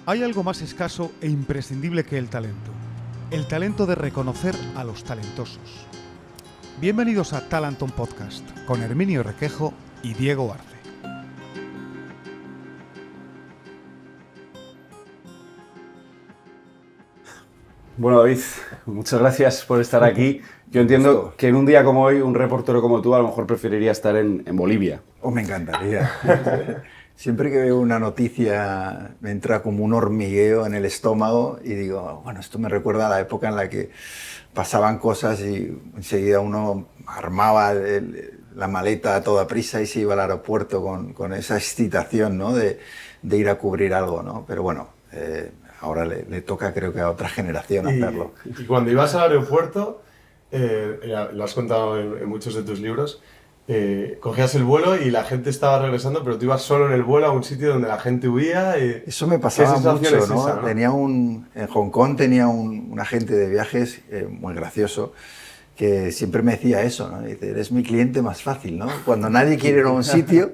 Hay algo más escaso e imprescindible que el talento. El talento de reconocer a los talentosos. Bienvenidos a Talenton Podcast con Herminio Requejo y Diego Arce. Bueno, David, muchas gracias por estar aquí. Yo entiendo que en un día como hoy, un reportero como tú a lo mejor preferiría estar en Bolivia. Oh, me encantaría. Siempre que veo una noticia me entra como un hormigueo en el estómago y digo, bueno, esto me recuerda a la época en la que pasaban cosas y enseguida uno armaba la maleta a toda prisa y se iba al aeropuerto con esa excitación, ¿no? de ir a cubrir algo, ¿no? Pero bueno, ahora le toca, creo que a otra generación hacerlo. Y cuando ibas al aeropuerto, lo has contado en muchos de tus libros, cogías el vuelo y la gente estaba regresando, pero tú ibas solo en el vuelo a un sitio donde la gente huía. Eso me pasaba mucho, ¿no? Esa, ¿no? En Hong Kong tenía un agente de viajes muy gracioso que siempre me decía eso, ¿no? Dice, eres mi cliente más fácil, ¿no? Cuando nadie quiere ir a un sitio,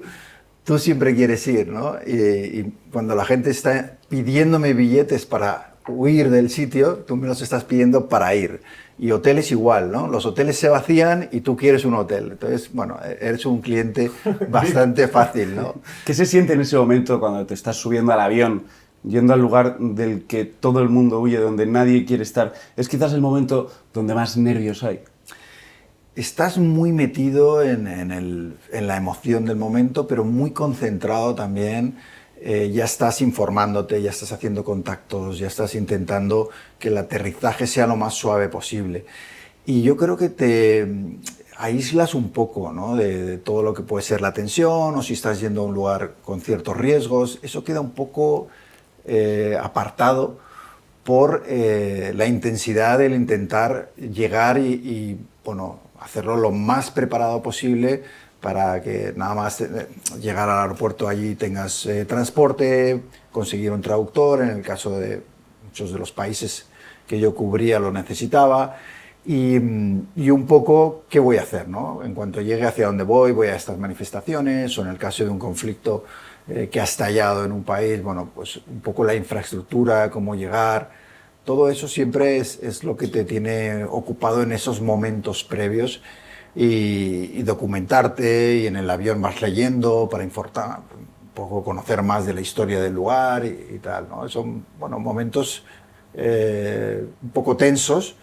tú siempre quieres ir, ¿no? Y cuando la gente está pidiéndome billetes para huir del sitio, tú me los estás pidiendo para ir. Y hoteles igual, ¿no? Los hoteles se vacían y tú quieres un hotel. Entonces, bueno, eres un cliente bastante fácil, ¿no? ¿Qué se siente en ese momento cuando te estás subiendo al avión, yendo al lugar del que todo el mundo huye, donde nadie quiere estar? Es quizás el momento donde más nervios hay. Estás muy metido en la emoción del momento, pero muy concentrado también. Ya estás informándote, ya estás haciendo contactos, ya estás intentando que el aterrizaje sea lo más suave posible. Y yo creo que te aíslas un poco, ¿no? de todo lo que puede ser la tensión, o si estás yendo a un lugar con ciertos riesgos. Eso queda un poco apartado por la intensidad del intentar llegar y bueno, hacerlo lo más preparado posible, para que nada más llegar al aeropuerto allí tengas transporte, conseguir un traductor, en el caso de muchos de los países que yo cubría lo necesitaba, y un poco qué voy a hacer, ¿no? En cuanto llegue hacia dónde voy a estas manifestaciones, o en el caso de un conflicto que ha estallado en un país, bueno, pues un poco la infraestructura, cómo llegar. Todo eso siempre es lo que te tiene ocupado en esos momentos previos. Y documentarte, y en el avión vas leyendo para informar, un poco conocer más de la historia del lugar y tal, ¿no? Son, bueno, momentos un poco tensos.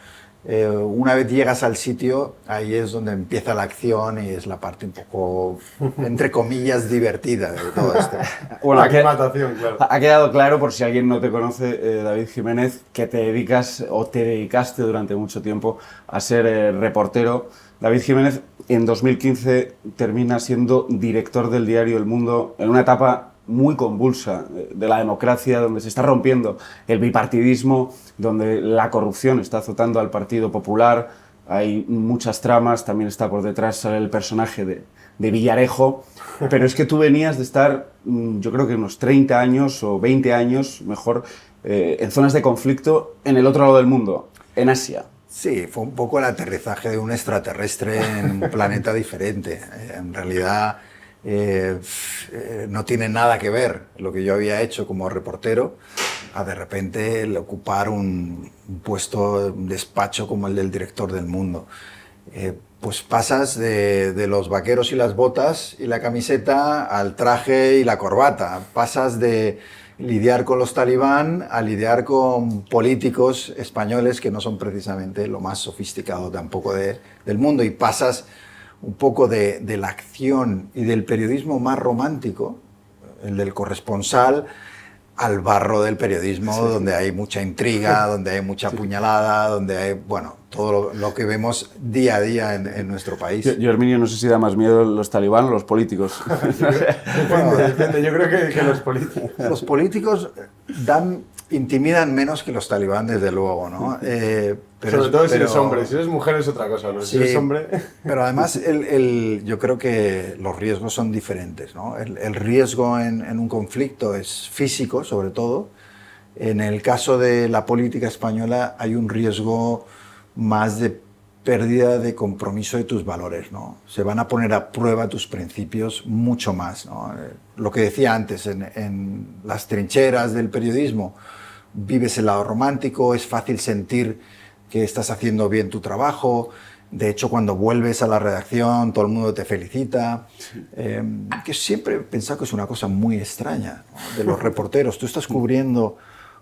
Una vez llegas al sitio, ahí es donde empieza la acción y es la parte un poco, entre comillas, divertida de todo esto. Bueno, claro. Ha quedado claro, por si alguien no te conoce, David Jiménez, que te dedicas o te dedicaste durante mucho tiempo a ser reportero. David Jiménez en 2015 termina siendo director del diario El Mundo en una etapa muy convulsa de la democracia, donde se está rompiendo el bipartidismo, donde la corrupción está azotando al Partido Popular, hay muchas tramas, también está por detrás el personaje de Villarejo, pero es que tú venías de estar, yo creo que unos 30 años o 20 años, mejor, en zonas de conflicto en el otro lado del mundo, en Asia. Sí, fue un poco el aterrizaje de un extraterrestre en un planeta diferente. En realidad no tiene nada que ver lo que yo había hecho como reportero a de repente el ocupar un puesto, un despacho como el del director del Mundo. Pues pasas de los vaqueros y las botas y la camiseta al traje y la corbata. Pasas de lidiar con los talibán a lidiar con políticos españoles que no son precisamente lo más sofisticado tampoco del mundo, y pasas un poco de la acción y del periodismo más romántico, el del corresponsal, al barro del periodismo, sí, donde hay mucha intriga, donde hay mucha puñalada, donde hay, bueno, todo lo que vemos día a día en nuestro país. Yo, Herminio, no sé si da más miedo los talibán o los políticos. Depende, yo creo que los políticos. Los políticos intimidan menos que los talibán, desde luego, ¿no? Pero, sobre todo si eres hombre, si eres mujer es otra cosa, ¿no? Sí, si eres hombre... Pero además yo creo que los riesgos son diferentes, ¿no? El riesgo en un conflicto es físico, sobre todo. En el caso de la política española hay un riesgo más de pérdida de compromiso de tus valores, ¿no? Se van a poner a prueba tus principios mucho más, ¿no? lo que decía antes, en las trincheras del periodismo, vives el lado romántico, es fácil sentir que estás haciendo bien tu trabajo. De hecho, cuando vuelves a la redacción, todo el mundo te felicita. Sí. Que siempre he pensado que es una cosa muy extraña, ¿no?, de los reporteros. Tú estás cubriendo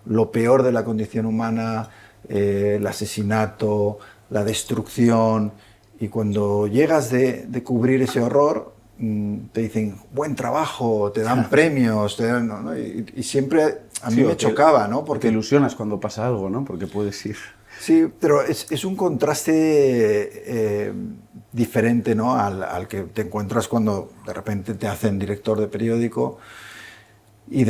lo peor de la condición humana, el asesinato, la destrucción, y cuando llegas de cubrir ese horror, te dicen buen trabajo, te dan premios, ¿no? Y siempre a mí me chocaba, ¿no? Porque te ilusionas cuando pasa algo, ¿no? Porque puedes ir. Sí, pero es un contraste diferente, ¿no?, al que te encuentras cuando de repente te hacen director de periódico y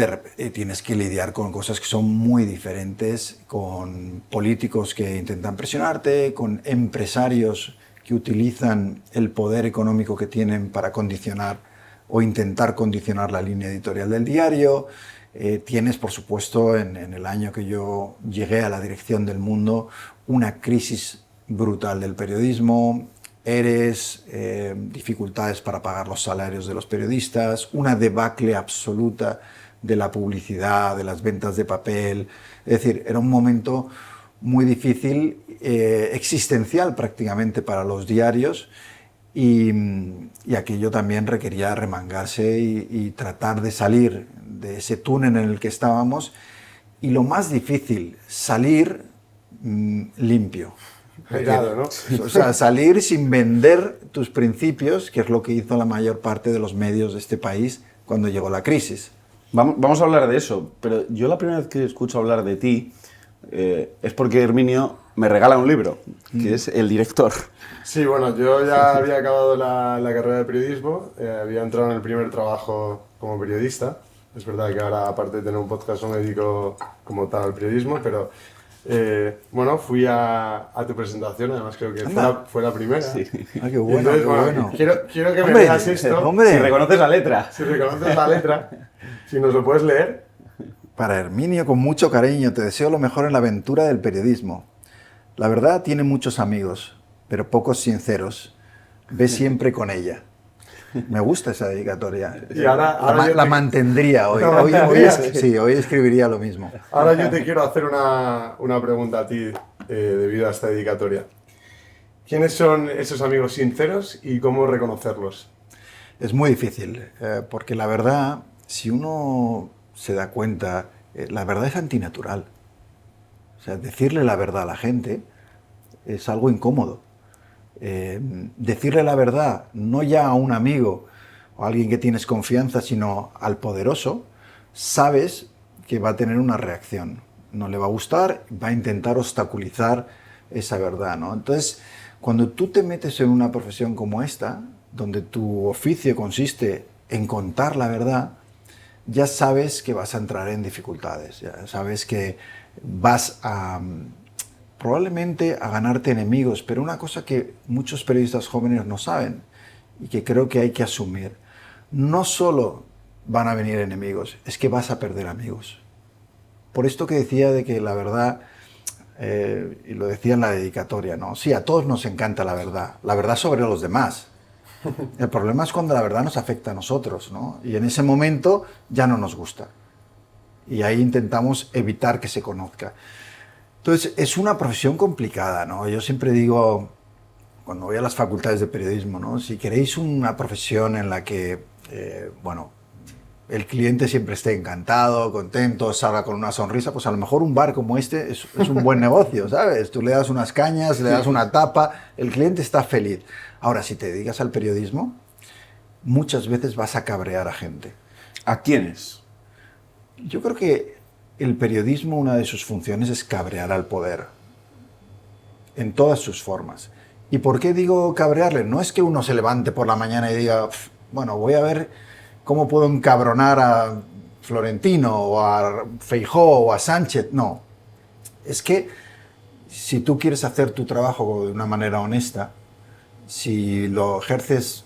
tienes que lidiar con cosas que son muy diferentes, con políticos que intentan presionarte, con empresarios que utilizan el poder económico que tienen para condicionar o intentar condicionar la línea editorial del diario. Tienes, por supuesto, en el año que yo llegué a la dirección del Mundo, una crisis brutal del periodismo, ERES, dificultades para pagar los salarios de los periodistas, una debacle absoluta de la publicidad, de las ventas de papel. Es decir, era un momento muy difícil, existencial prácticamente para los diarios, y aquello también requería remangarse y tratar de salir de ese túnel en el que estábamos, y lo más difícil, salir limpio. Cuidado, ¿no? O sea, salir sin vender tus principios, que es lo que hizo la mayor parte de los medios de este país cuando llegó la crisis. Vamos a hablar de eso, pero yo la primera vez que escucho hablar de ti es porque Herminio me regala un libro, que es El Director. Sí, bueno, yo ya había acabado la carrera de periodismo, había entrado en el primer trabajo como periodista. Es verdad que ahora, aparte de tener un podcast, no me dedico como tal al periodismo, pero bueno, fui a tu presentación, además creo que fue la primera. Sí. Ah, qué bueno, entonces, qué bueno. Quiero que me digas esto. Hombre. Si reconoces la letra. Si reconoces la letra, si nos lo puedes leer. Para Herminio, con mucho cariño, te deseo lo mejor en la aventura del periodismo. La verdad, tiene muchos amigos, pero pocos sinceros. Ve siempre con ella. Me gusta esa dedicatoria. Y ahora la mantendría hoy. Hoy escribiría lo mismo. Ahora yo te quiero hacer una pregunta a ti debido a esta dedicatoria. ¿Quiénes son esos amigos sinceros y cómo reconocerlos? Es muy difícil, porque la verdad, si uno se da cuenta, la verdad es antinatural. O sea, decirle la verdad a la gente es algo incómodo. Decirle la verdad, no ya a un amigo o a alguien que tienes confianza, sino al poderoso, sabes que va a tener una reacción. No le va a gustar, va a intentar obstaculizar esa verdad, ¿no? Entonces, cuando tú te metes en una profesión como esta, donde tu oficio consiste en contar la verdad, ya sabes que vas a entrar en dificultades, ya sabes que vas a probablemente a ganarte enemigos, pero una cosa que muchos periodistas jóvenes no saben y que creo que hay que asumir, no solo van a venir enemigos, es que vas a perder amigos. Por esto que decía de que la verdad, y lo decía en la dedicatoria, ¿no? Sí, a todos nos encanta la verdad sobre los demás. El problema es cuando la verdad nos afecta a nosotros, ¿no? Y en ese momento ya no nos gusta. Y ahí intentamos evitar que se conozca. Entonces, es una profesión complicada, ¿no? Yo siempre digo, cuando voy a las facultades de periodismo, ¿no? Si queréis una profesión en la que, bueno, el cliente siempre esté encantado, contento, salga con una sonrisa, pues a lo mejor un bar como este es un buen negocio, ¿sabes? Tú le das unas cañas, le das una tapa, el cliente está feliz. Ahora, si te dedicas al periodismo, muchas veces vas a cabrear a gente. ¿A quiénes? Yo creo que el periodismo, una de sus funciones es cabrear al poder, en todas sus formas. ¿Y por qué digo cabrearle? No es que uno se levante por la mañana y diga, bueno, voy a ver cómo puedo encabronar a Florentino, o a Feijóo, o a Sánchez. No, es que si tú quieres hacer tu trabajo de una manera honesta, si lo ejerces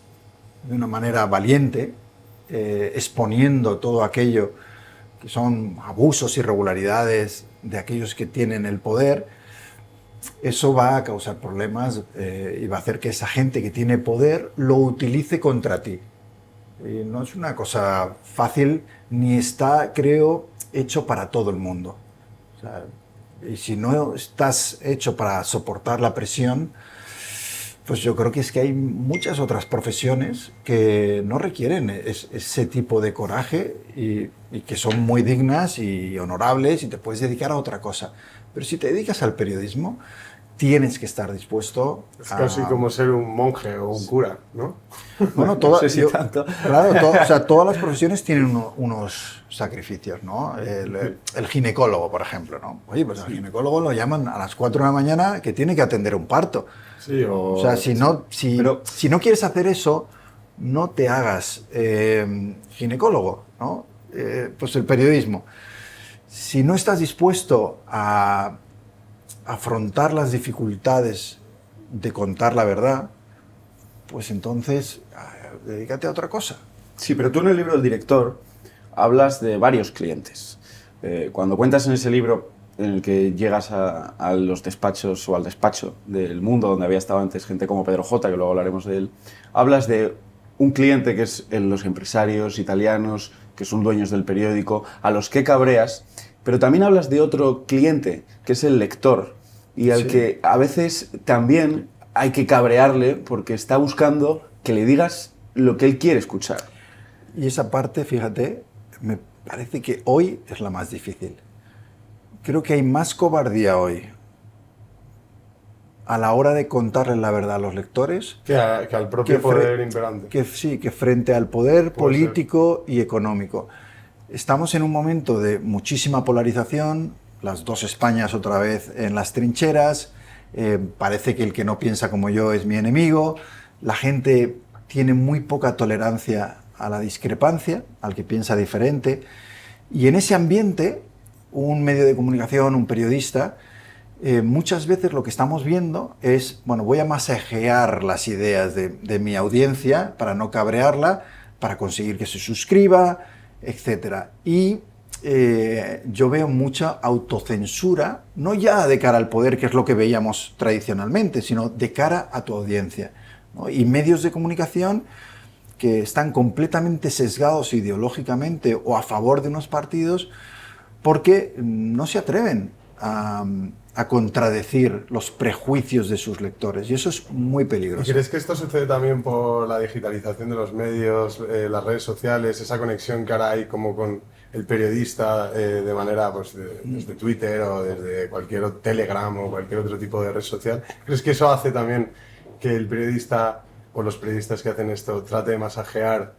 de una manera valiente, exponiendo todo aquello que son abusos, irregularidades de aquellos que tienen el poder, eso va a causar problemas y va a hacer que esa gente que tiene poder lo utilice contra ti. Y no es una cosa fácil, ni está, creo, hecho para todo el mundo. O sea, y si no estás hecho para soportar la presión, pues yo creo que es que hay muchas otras profesiones que no requieren ese tipo de coraje y que son muy dignas y honorables y te puedes dedicar a otra cosa. Pero si te dedicas al periodismo, tienes que estar dispuesto a... Es casi como ser un monje o un cura, ¿no? Bueno, no sé si tanto. Claro, o sea, todas las profesiones tienen unos sacrificios, ¿no? El ginecólogo, por ejemplo, ¿no? Oye, pues al ginecólogo lo llaman a las 4 de la mañana que tiene que atender un parto. Sí, o sea, si no quieres hacer eso, no te hagas ginecólogo, ¿no? Pues el periodismo. Si no estás dispuesto a afrontar las dificultades de contar la verdad, pues entonces dedícate a otra cosa. Sí, pero tú en el libro El director hablas de varios clientes. Cuando cuentas en ese libro en el que llegas a los despachos o al despacho del Mundo, donde había estado antes gente como Pedro J, que luego hablaremos de él, hablas de un cliente que es los empresarios italianos, que son dueños del periódico, a los que cabreas, pero también hablas de otro cliente, que es el lector, y al que a veces también hay que cabrearle porque está buscando que le digas lo que él quiere escuchar. Y esa parte, fíjate, me parece que hoy es la más difícil. Creo que hay más cobardía hoy a la hora de contarles la verdad a los lectores que al propio poder imperante. Que frente al poder político y económico. Estamos en un momento de muchísima polarización, las dos Españas otra vez en las trincheras, parece que el que no piensa como yo es mi enemigo, la gente tiene muy poca tolerancia a la discrepancia, al que piensa diferente, y en ese ambiente, un medio de comunicación, un periodista, muchas veces lo que estamos viendo es, bueno, voy a masajear las ideas de mi audiencia para no cabrearla, para conseguir que se suscriba, etc. Y yo veo mucha autocensura, no ya de cara al poder, que es lo que veíamos tradicionalmente, sino de cara a tu audiencia, ¿no? Y medios de comunicación que están completamente sesgados ideológicamente o a favor de unos partidos porque no se atreven a contradecir los prejuicios de sus lectores, y eso es muy peligroso. ¿Y crees que esto sucede también por la digitalización de los medios, las redes sociales, esa conexión que ahora hay como con el periodista de manera pues, desde Twitter o desde cualquier Telegram o cualquier otro tipo de red social? ¿Crees que eso hace también que el periodista o los periodistas que hacen esto trate de masajear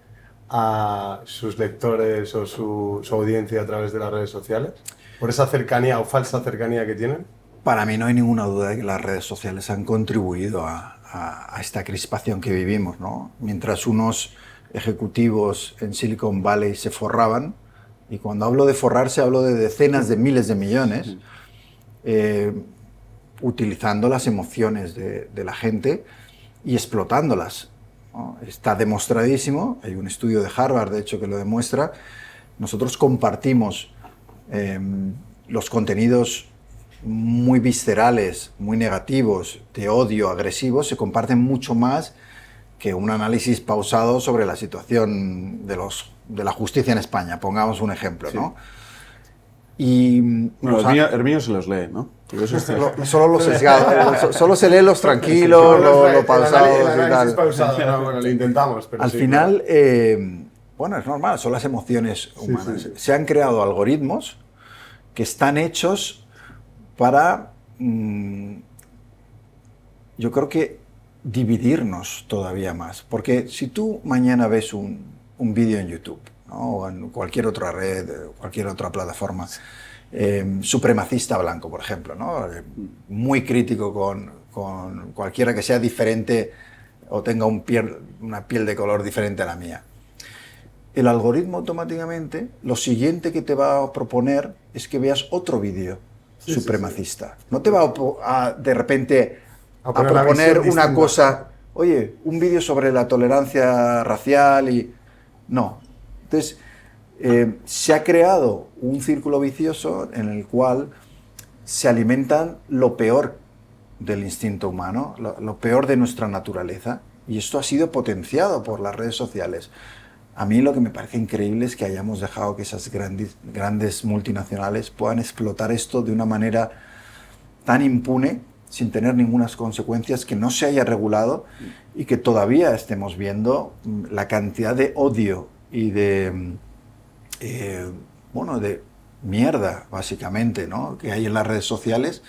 a sus lectores o su audiencia a través de las redes sociales? ¿Por esa cercanía o falsa cercanía que tienen? Para mí no hay ninguna duda de que las redes sociales han contribuido a esta crispación que vivimos, ¿no? Mientras unos ejecutivos en Silicon Valley se forraban, y cuando hablo de forrarse hablo de decenas de miles de millones, utilizando las emociones de la gente y explotándolas, ¿no? Está demostradísimo, hay un estudio de Harvard de hecho que lo demuestra. Nosotros compartimos los contenidos muy viscerales, muy negativos, de odio, agresivos, se comparten mucho más que un análisis pausado sobre la situación de la justicia en España, pongamos un ejemplo, sí. ¿No? Y, bueno, el mío se los lee, ¿no? Solo los sesgados, solo se leen los tranquilos, lo pausados y tal. Pausado, no, bueno, lo intentamos, pero al sí, final, claro. Bueno, es normal, son las emociones humanas. Sí. Se han creado algoritmos que están hechos para, yo creo que dividirnos todavía más. Porque si tú mañana ves un vídeo en YouTube, ¿no? O en cualquier otra red, cualquier otra plataforma, supremacista blanco, por ejemplo, ¿no? Muy crítico con cualquiera que sea diferente o tenga una piel de color diferente a la mía. El algoritmo automáticamente, lo siguiente que te va a proponer es que veas otro vídeo supremacista. Sí. No te va de repente a proponer una cosa, oye, un vídeo sobre la tolerancia racial y... No. Entonces, se ha creado un círculo vicioso en el cual se alimentan lo peor del instinto humano, lo peor de nuestra naturaleza, y esto ha sido potenciado por las redes sociales. A mí lo que me parece increíble es que hayamos dejado que esas grandes multinacionales puedan explotar esto de una manera tan impune, sin tener ninguna consecuencias, que no se haya regulado y que todavía estemos viendo la cantidad de odio y de mierda, básicamente, ¿no?, que hay en las redes sociales,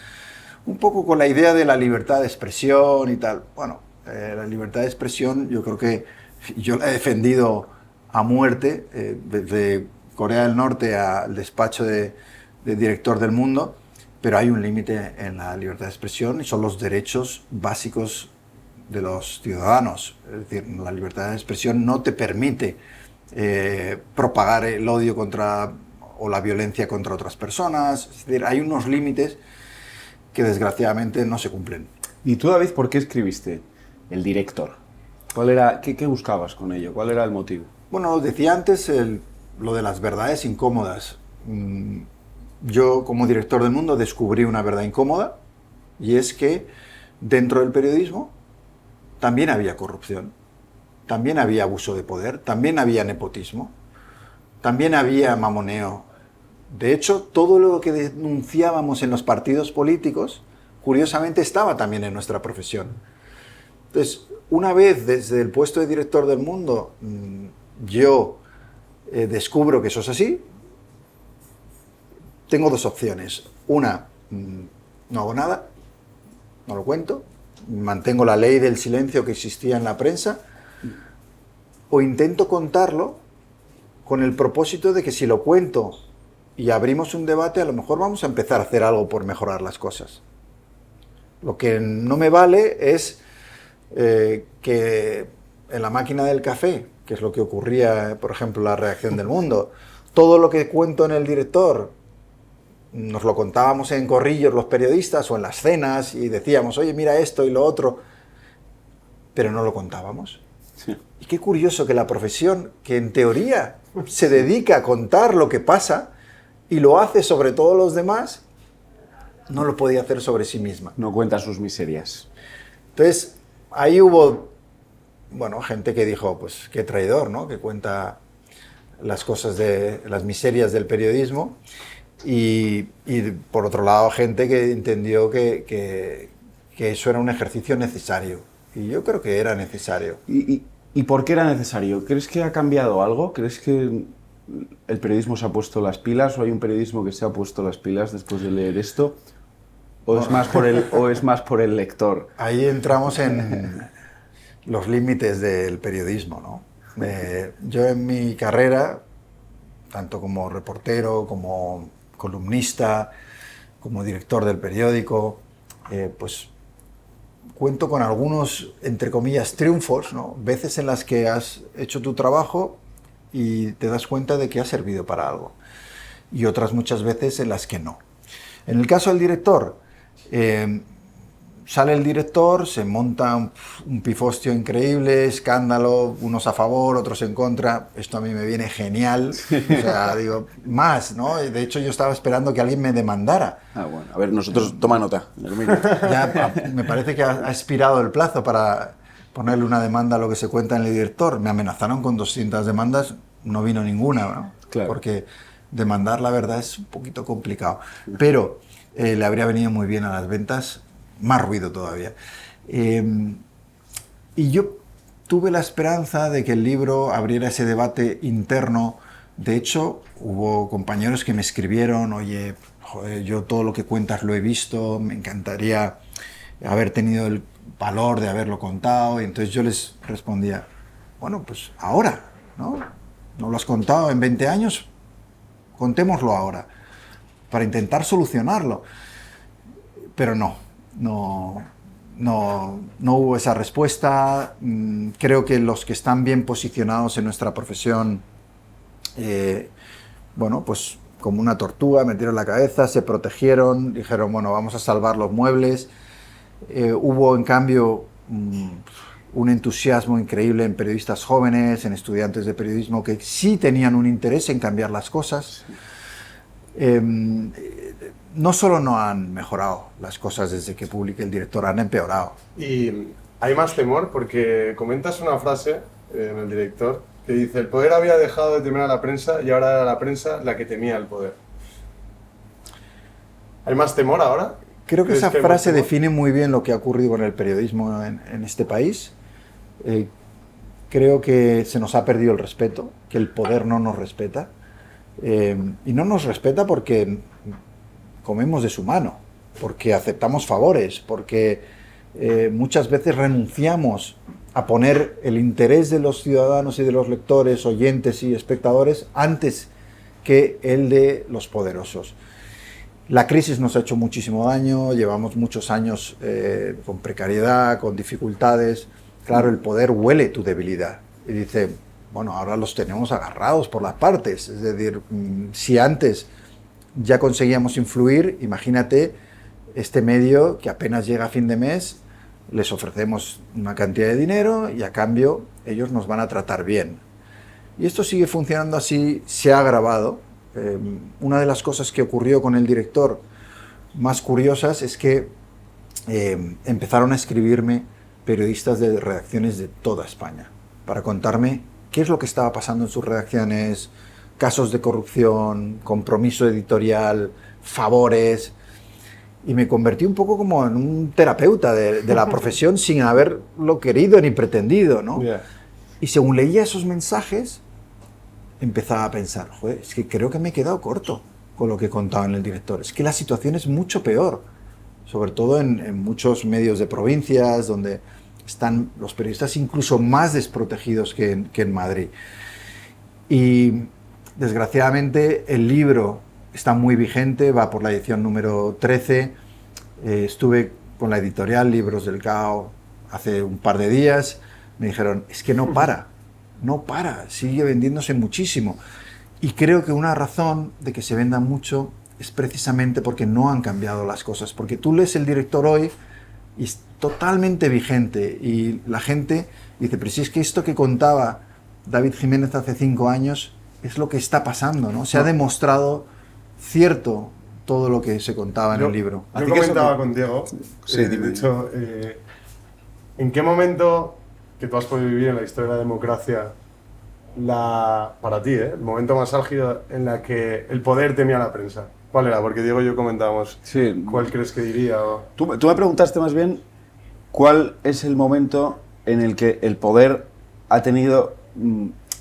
un poco con la idea de la libertad de expresión y tal. Bueno, la libertad de expresión yo creo que yo la he defendido a muerte, desde Corea del Norte al despacho de director del Mundo, pero hay un límite en la libertad de expresión y son los derechos básicos de los ciudadanos. Es decir, la libertad de expresión no te permite propagar el odio o la violencia contra otras personas. Es decir, hay unos límites que desgraciadamente no se cumplen. ¿Y tú, David, por qué escribiste El Director? ¿Qué buscabas con ello? ¿Cuál era el motivo? Bueno, decía antes lo de las verdades incómodas. Yo, como director del Mundo, descubrí una verdad incómoda, y es que dentro del periodismo también había corrupción, también había abuso de poder, también había nepotismo, también había mamoneo. De hecho, todo lo que denunciábamos en los partidos políticos, curiosamente, estaba también en nuestra profesión. Entonces, una vez desde el puesto de director del Mundo, yo descubro que eso es así, tengo dos opciones. Una, no hago nada, no lo cuento, mantengo la ley del silencio que existía en la prensa, o intento contarlo con el propósito de que si lo cuento y abrimos un debate, a lo mejor vamos a empezar a hacer algo por mejorar las cosas. Lo que no me vale es que en la máquina del café, que es lo que ocurría, por ejemplo, en la redacción del Mundo, todo lo que cuento en El Director nos lo contábamos en corrillos los periodistas o en las cenas y decíamos, oye, mira esto y lo otro, pero no lo contábamos. Sí. Y qué curioso que la profesión, que en teoría se dedica a contar lo que pasa y lo hace sobre todos los demás, no lo podía hacer sobre sí misma. No cuenta sus miserias. Entonces, ahí hubo, gente que dijo, pues qué traidor, ¿no?, que cuenta las cosas las miserias del periodismo. Y por otro lado, gente que entendió que eso era un ejercicio necesario. Y yo creo que era necesario. ¿Y por qué era necesario? ¿Crees que ha cambiado algo? ¿Crees que el periodismo se ha puesto las pilas, o hay un periodismo que se ha puesto las pilas después de leer esto? ¿O es más por el lector? Ahí entramos en los límites del periodismo, ¿no? Yo en mi carrera, tanto como reportero, como columnista, como director del periódico, pues cuento con algunos, entre comillas, triunfos, ¿no? Veces en las que has hecho tu trabajo y te das cuenta de que ha servido para algo, y otras muchas veces en las que no. En el caso del director, sale el director, se monta un pifostio increíble, escándalo, unos a favor, otros en contra. Esto a mí me viene genial. O sea, digo, más, ¿no? De hecho, yo estaba esperando que alguien me demandara. Ah, bueno. A ver, nosotros, toma nota. Ya me parece que ha expirado el plazo para ponerle una demanda a lo que se cuenta en el director. Me amenazaron con 200 demandas, no vino ninguna, ¿no? Claro. Porque demandar, la verdad, es un poquito complicado. Pero le habría venido muy bien a las ventas, más ruido todavía. Y yo tuve la esperanza de que el libro abriera ese debate interno. De hecho, hubo compañeros que me escribieron, oye, joder, yo todo lo que cuentas lo he visto, me encantaría haber tenido el valor de haberlo contado. Y entonces yo les respondía, bueno, pues ahora, ¿no? ¿No lo has contado en 20 años? Contémoslo ahora, para intentar solucionarlo. Pero no hubo esa respuesta. Creo que los que están bien posicionados en nuestra profesión, pues como una tortuga, metieron la cabeza, se protegieron, dijeron, bueno, vamos a salvar los muebles. Hubo, en cambio, un entusiasmo increíble en periodistas jóvenes, en estudiantes de periodismo que sí tenían un interés en cambiar las cosas. No solo no han mejorado las cosas desde que publique El Director, han empeorado. Y hay más temor porque comentas una frase en El Director que dice: el poder había dejado de temer a la prensa y ahora era la prensa la que temía el poder. ¿Hay más temor ahora? Creo que esa hay más frase temor? define muy bien lo que ha ocurrido con el periodismo en este país. Creo que se nos ha perdido el respeto, que el poder no nos respeta. Y no nos respeta porque comemos de su mano, porque aceptamos favores, porque muchas veces renunciamos a poner el interés de los ciudadanos y de los lectores, oyentes y espectadores antes que el de los poderosos. La crisis nos ha hecho muchísimo daño, llevamos muchos años con precariedad, con dificultades. Claro, el poder huele tu debilidad y dice, bueno, ahora los tenemos agarrados por las partes. Es decir, si antes ya conseguíamos influir, imagínate este medio que apenas llega a fin de mes, les ofrecemos una cantidad de dinero y a cambio ellos nos van a tratar bien. Y esto sigue funcionando así, se ha agravado. Una de las cosas que ocurrió con el director más curiosas es que empezaron a escribirme periodistas de redacciones de toda España para contarme qué es lo que estaba pasando en sus redacciones, casos de corrupción, compromiso editorial, favores, y me convertí un poco como en un terapeuta de la profesión sin haberlo querido ni pretendido, ¿no? Yeah. Y según leía esos mensajes, empezaba a pensar, joder, es que creo que me he quedado corto con lo que contaba en el director. Es que la situación es mucho peor, sobre todo en muchos medios de provincias, donde están los periodistas incluso más desprotegidos que en Madrid. Y desgraciadamente el libro está muy vigente, va por la edición número 13. Estuve con la editorial Libros del Cao hace un par de días. Me dijeron, es que no para, sigue vendiéndose muchísimo. Y creo que una razón de que se venda mucho es precisamente porque no han cambiado las cosas. Porque tú lees el director hoy y es totalmente vigente. Y la gente dice, pero si es que esto que contaba David Jiménez hace 5 años es lo que está pasando, ¿no? Se ha demostrado cierto todo lo que se contaba en el libro. Yo comentaba con Diego, Sí, de hecho, ¿en qué momento que tú has podido vivir en la historia de la democracia, para ti, el momento más álgido en la que el poder temía a la prensa? ¿Cuál era? Porque Diego y yo comentábamos, Sí. ¿cuál crees que diría? Tú me preguntaste más bien cuál es el momento en el que el poder ha tenido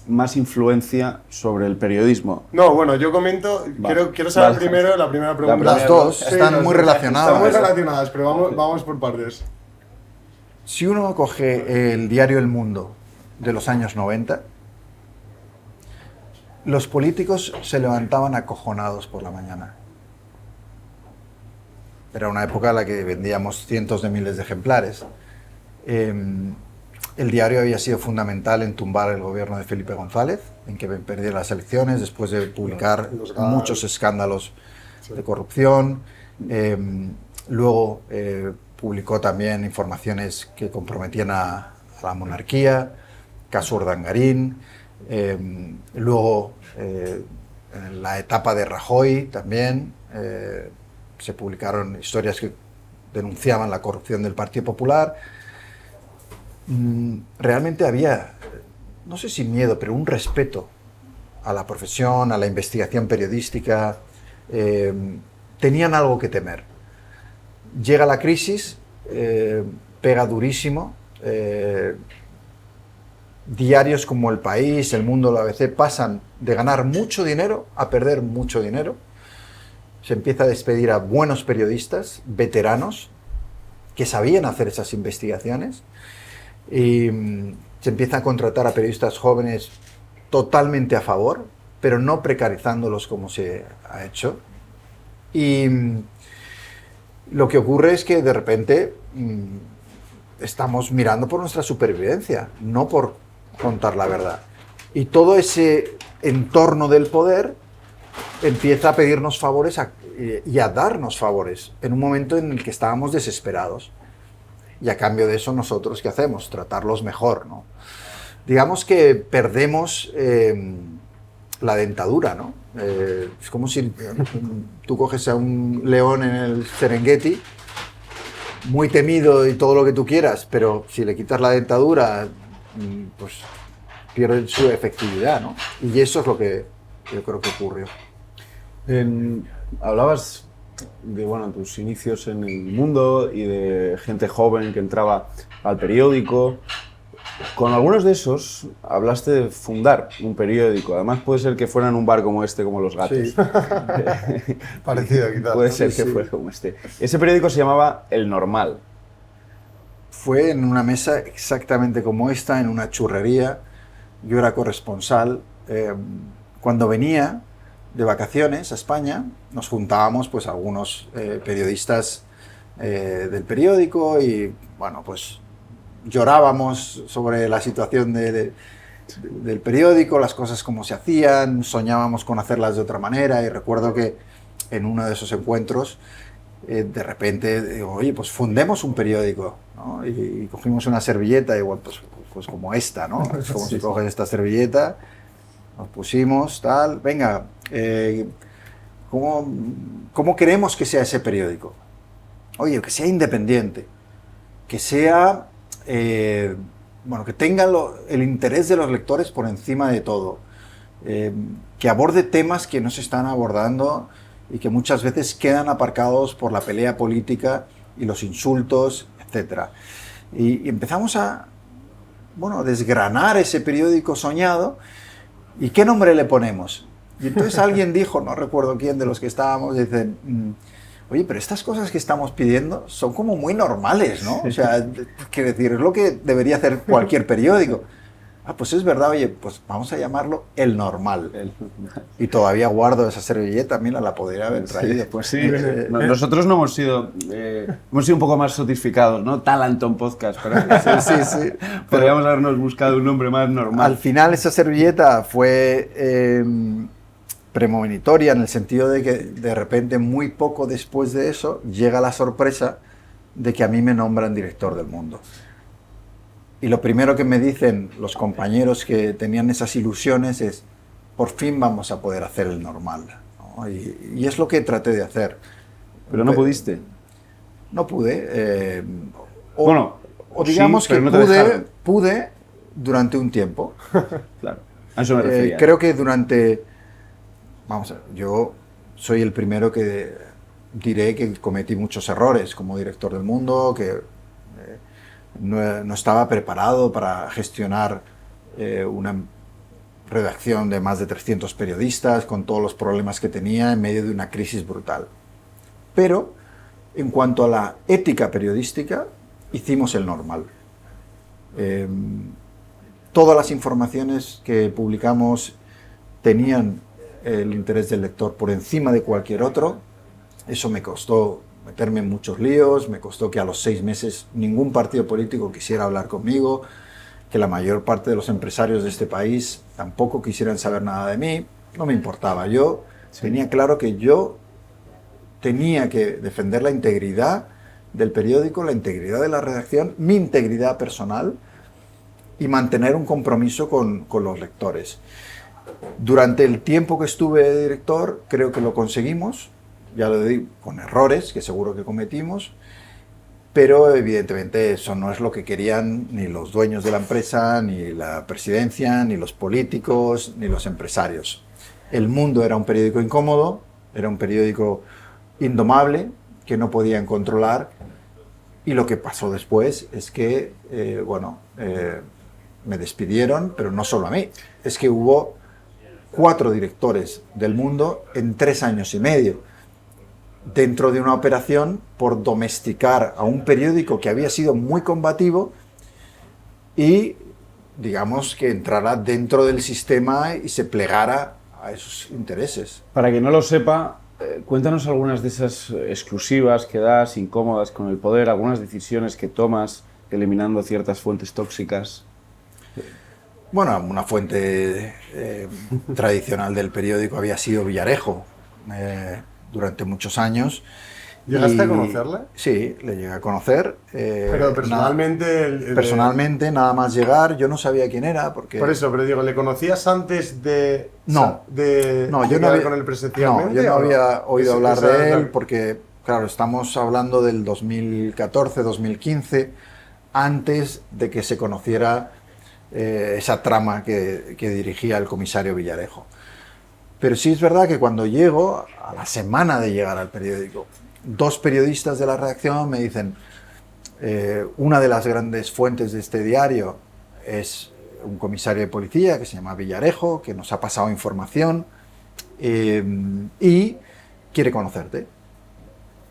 más influencia sobre el periodismo. No, bueno, yo comento, Vale. quiero saber Vale. primero la primera pregunta. Las dos están las muy dos. relacionadas. Están muy relacionadas, pero vamos por partes. Si uno coge el diario El Mundo de los años 90, los políticos se levantaban acojonados por la mañana. Era una época en la que vendíamos cientos de miles de ejemplares. El diario había sido fundamental en tumbar el gobierno de Felipe González, en que perdió las elecciones después de publicar muchos escándalos de corrupción. Luego publicó también informaciones que comprometían a la monarquía, caso Urdangarín. Luego, en la etapa de Rajoy también, se publicaron historias que denunciaban la corrupción del Partido Popular. Realmente había, no sé si miedo, pero un respeto a la profesión, a la investigación periodística. Tenían algo que temer. Llega la crisis, pega durísimo. Diarios como El País, El Mundo, la ABC pasan de ganar mucho dinero a perder mucho dinero. Se empieza a despedir a buenos periodistas, veteranos, que sabían hacer esas investigaciones. Y se empieza a contratar a periodistas jóvenes totalmente a favor, pero no precarizándolos como se ha hecho. Y lo que ocurre es que de repente estamos mirando por nuestra supervivencia, no por contar la verdad. Y todo ese entorno del poder empieza a pedirnos favores y a darnos favores en un momento en el que estábamos desesperados. Y a cambio de eso, nosotros, ¿qué hacemos? Tratarlos mejor, ¿no? Digamos que perdemos la dentadura, ¿no? Es como si tú coges a un león en el Serengeti, muy temido y todo lo que tú quieras, pero si le quitas la dentadura, pues pierden su efectividad, ¿no? Y eso es lo que yo creo que ocurrió. Hablabas de tus inicios en el mundo y de gente joven que entraba al periódico. Con algunos de esos hablaste de fundar un periódico. Además puede ser que fuera en un bar como este, como Los Gatos. Sí. Parecido, quizás. Puede ser que fuera como este. Ese periódico se llamaba El Normal. Fue en una mesa exactamente como esta, en una churrería. Yo era corresponsal. Cuando venía de vacaciones a España, nos juntábamos pues algunos periodistas del periódico y pues llorábamos sobre la situación del periódico, las cosas como se hacían, soñábamos con hacerlas de otra manera, y recuerdo que en uno de esos encuentros de repente digo, oye, pues fundemos un periódico, ¿no? Y cogimos una servilleta igual pues como esta, ¿no? Es como si coges esta servilleta, nos pusimos, tal, venga, ¿cómo queremos que sea ese periódico? Oye, que sea independiente, que sea, que tenga el interés de los lectores por encima de todo, que aborde temas que no se están abordando y que muchas veces quedan aparcados por la pelea política y los insultos, etc. Y empezamos a desgranar ese periódico soñado. ¿Y qué nombre le ponemos? Y entonces alguien dijo, no recuerdo quién de los que estábamos, dice, oye, pero estas cosas que estamos pidiendo son como muy normales, ¿no? O sea, quiero decir, es lo que debería hacer cualquier periódico. Pues es verdad, oye, pues vamos a llamarlo El Normal. Y todavía guardo esa servilleta, mira, la podría haber traído. Pues sí, nosotros no hemos sido un poco más sofisticados, ¿no? Talanton Podcast, pero sí. Podríamos habernos buscado un nombre más normal. Al final esa servilleta fue premonitoria en el sentido de que de repente, muy poco después de eso, llega la sorpresa de que a mí me nombran director del Mundo. Y lo primero que me dicen los compañeros que tenían esas ilusiones es, por fin vamos a poder hacer El Normal, ¿no? Y es lo que traté de hacer. Pero no pudiste. No pude. O digamos sí, que no pude durante un tiempo. Claro, a eso me refería. Creo que yo soy el primero que diré que cometí muchos errores como director del Mundo, que no estaba preparado para gestionar una redacción de más de 300 periodistas con todos los problemas que tenía en medio de una crisis brutal. Pero en cuanto a la ética periodística, hicimos El Normal. Todas las informaciones que publicamos tenían el interés del lector por encima de cualquier otro. Eso me costó meterme en muchos líos, me costó que a los 6 meses ningún partido político quisiera hablar conmigo, que la mayor parte de los empresarios de este país tampoco quisieran saber nada de mí. No me importaba, yo tenía claro que yo tenía que defender la integridad del periódico, la integridad de la redacción, mi integridad personal y mantener un compromiso con los lectores. Durante el tiempo que estuve de director, creo que lo conseguimos. Ya lo digo, con errores que seguro que cometimos, pero evidentemente eso no es lo que querían ni los dueños de la empresa, ni la presidencia, ni los políticos, ni los empresarios. El Mundo era un periódico incómodo, era un periódico indomable, que no podían controlar, y lo que pasó después es que, me despidieron, pero no solo a mí, es que hubo 4 directores del Mundo en 3 años y medio. Dentro de una operación por domesticar a un periódico que había sido muy combativo y, digamos, que entrara dentro del sistema y se plegara a esos intereses. Para quien no lo sepa, cuéntanos algunas de esas exclusivas que das, incómodas con el poder, algunas decisiones que tomas eliminando ciertas fuentes tóxicas. Bueno, una fuente tradicional del periódico había sido Villarejo. Durante muchos años. ¿Llegaste a conocerle? Sí, le llegué a conocer. Pero personalmente... Personalmente, nada más llegar, yo no sabía quién era, porque... Por eso, pero digo, ¿le conocías antes de... No, yo no había, con él presencialmente? No, yo no había oído hablar de él, porque, claro, estamos hablando del 2014, 2015, antes de que se conociera esa trama que dirigía el comisario Villarejo. Pero sí es verdad que cuando llego, a la semana de llegar al periódico, 2 periodistas de la redacción me dicen, una de las grandes fuentes de este diario es un comisario de policía que se llama Villarejo, que nos ha pasado información y quiere conocerte.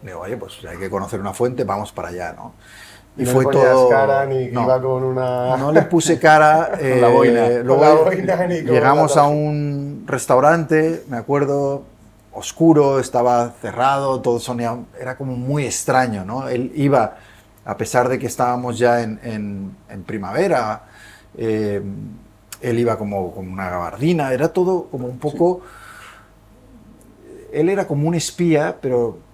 Digo, oye, pues hay que conocer una fuente, vamos para allá, ¿no? Y no fue le todo cara ni que iba con una... No le puse cara. Con la boina. Luego llegamos a un restaurante, me acuerdo, oscuro, estaba cerrado, todo sonía, era como muy extraño, ¿no? Él iba, a pesar de que estábamos ya en primavera, él iba como con una gabardina, era todo como un poco... Él era como un espía, pero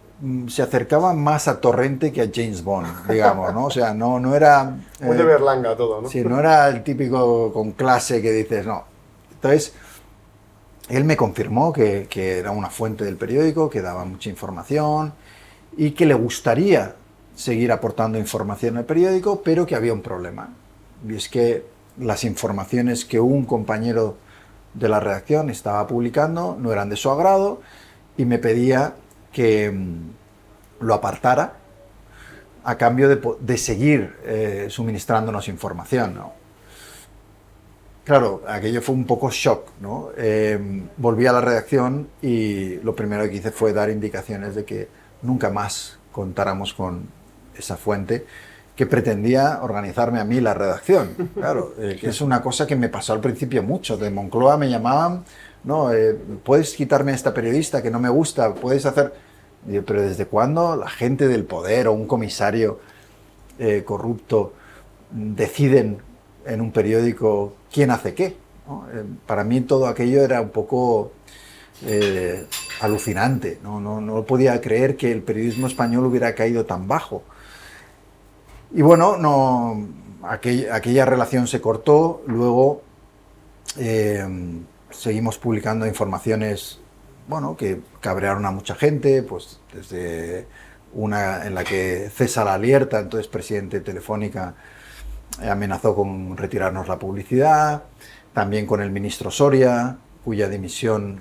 se acercaba más a Torrente que a James Bond, digamos, ¿no? O sea, no era... Muy de Berlanga todo, ¿no? Sí, no era el típico con clase que dices, no. Entonces, él me confirmó que era una fuente del periódico, que daba mucha información y que le gustaría seguir aportando información al periódico, pero que había un problema. Y es que las informaciones que un compañero de la redacción estaba publicando no eran de su agrado y me pedía que lo apartara a cambio de seguir suministrándonos información, ¿no? Claro, aquello fue un poco shock, ¿no? Volví a la redacción y lo primero que hice fue dar indicaciones de que nunca más contáramos con esa fuente que pretendía organizarme a mí la redacción. Claro, que es una cosa que me pasó al principio mucho. De Moncloa me llamaban, no, puedes quitarme a esta periodista que no me gusta, puedes hacer... Digo, pero ¿desde cuándo la gente del poder o un comisario corrupto deciden en un periódico quién hace qué, ¿no? Para mí todo aquello era un poco alucinante, no podía creer que el periodismo español hubiera caído tan bajo. Y bueno, aquella relación se cortó, luego seguimos publicando informaciones, bueno, que cabrearon a mucha gente, pues desde una en la que César Alierta, entonces presidente de Telefónica, amenazó con retirarnos la publicidad, también con el ministro Soria, cuya dimisión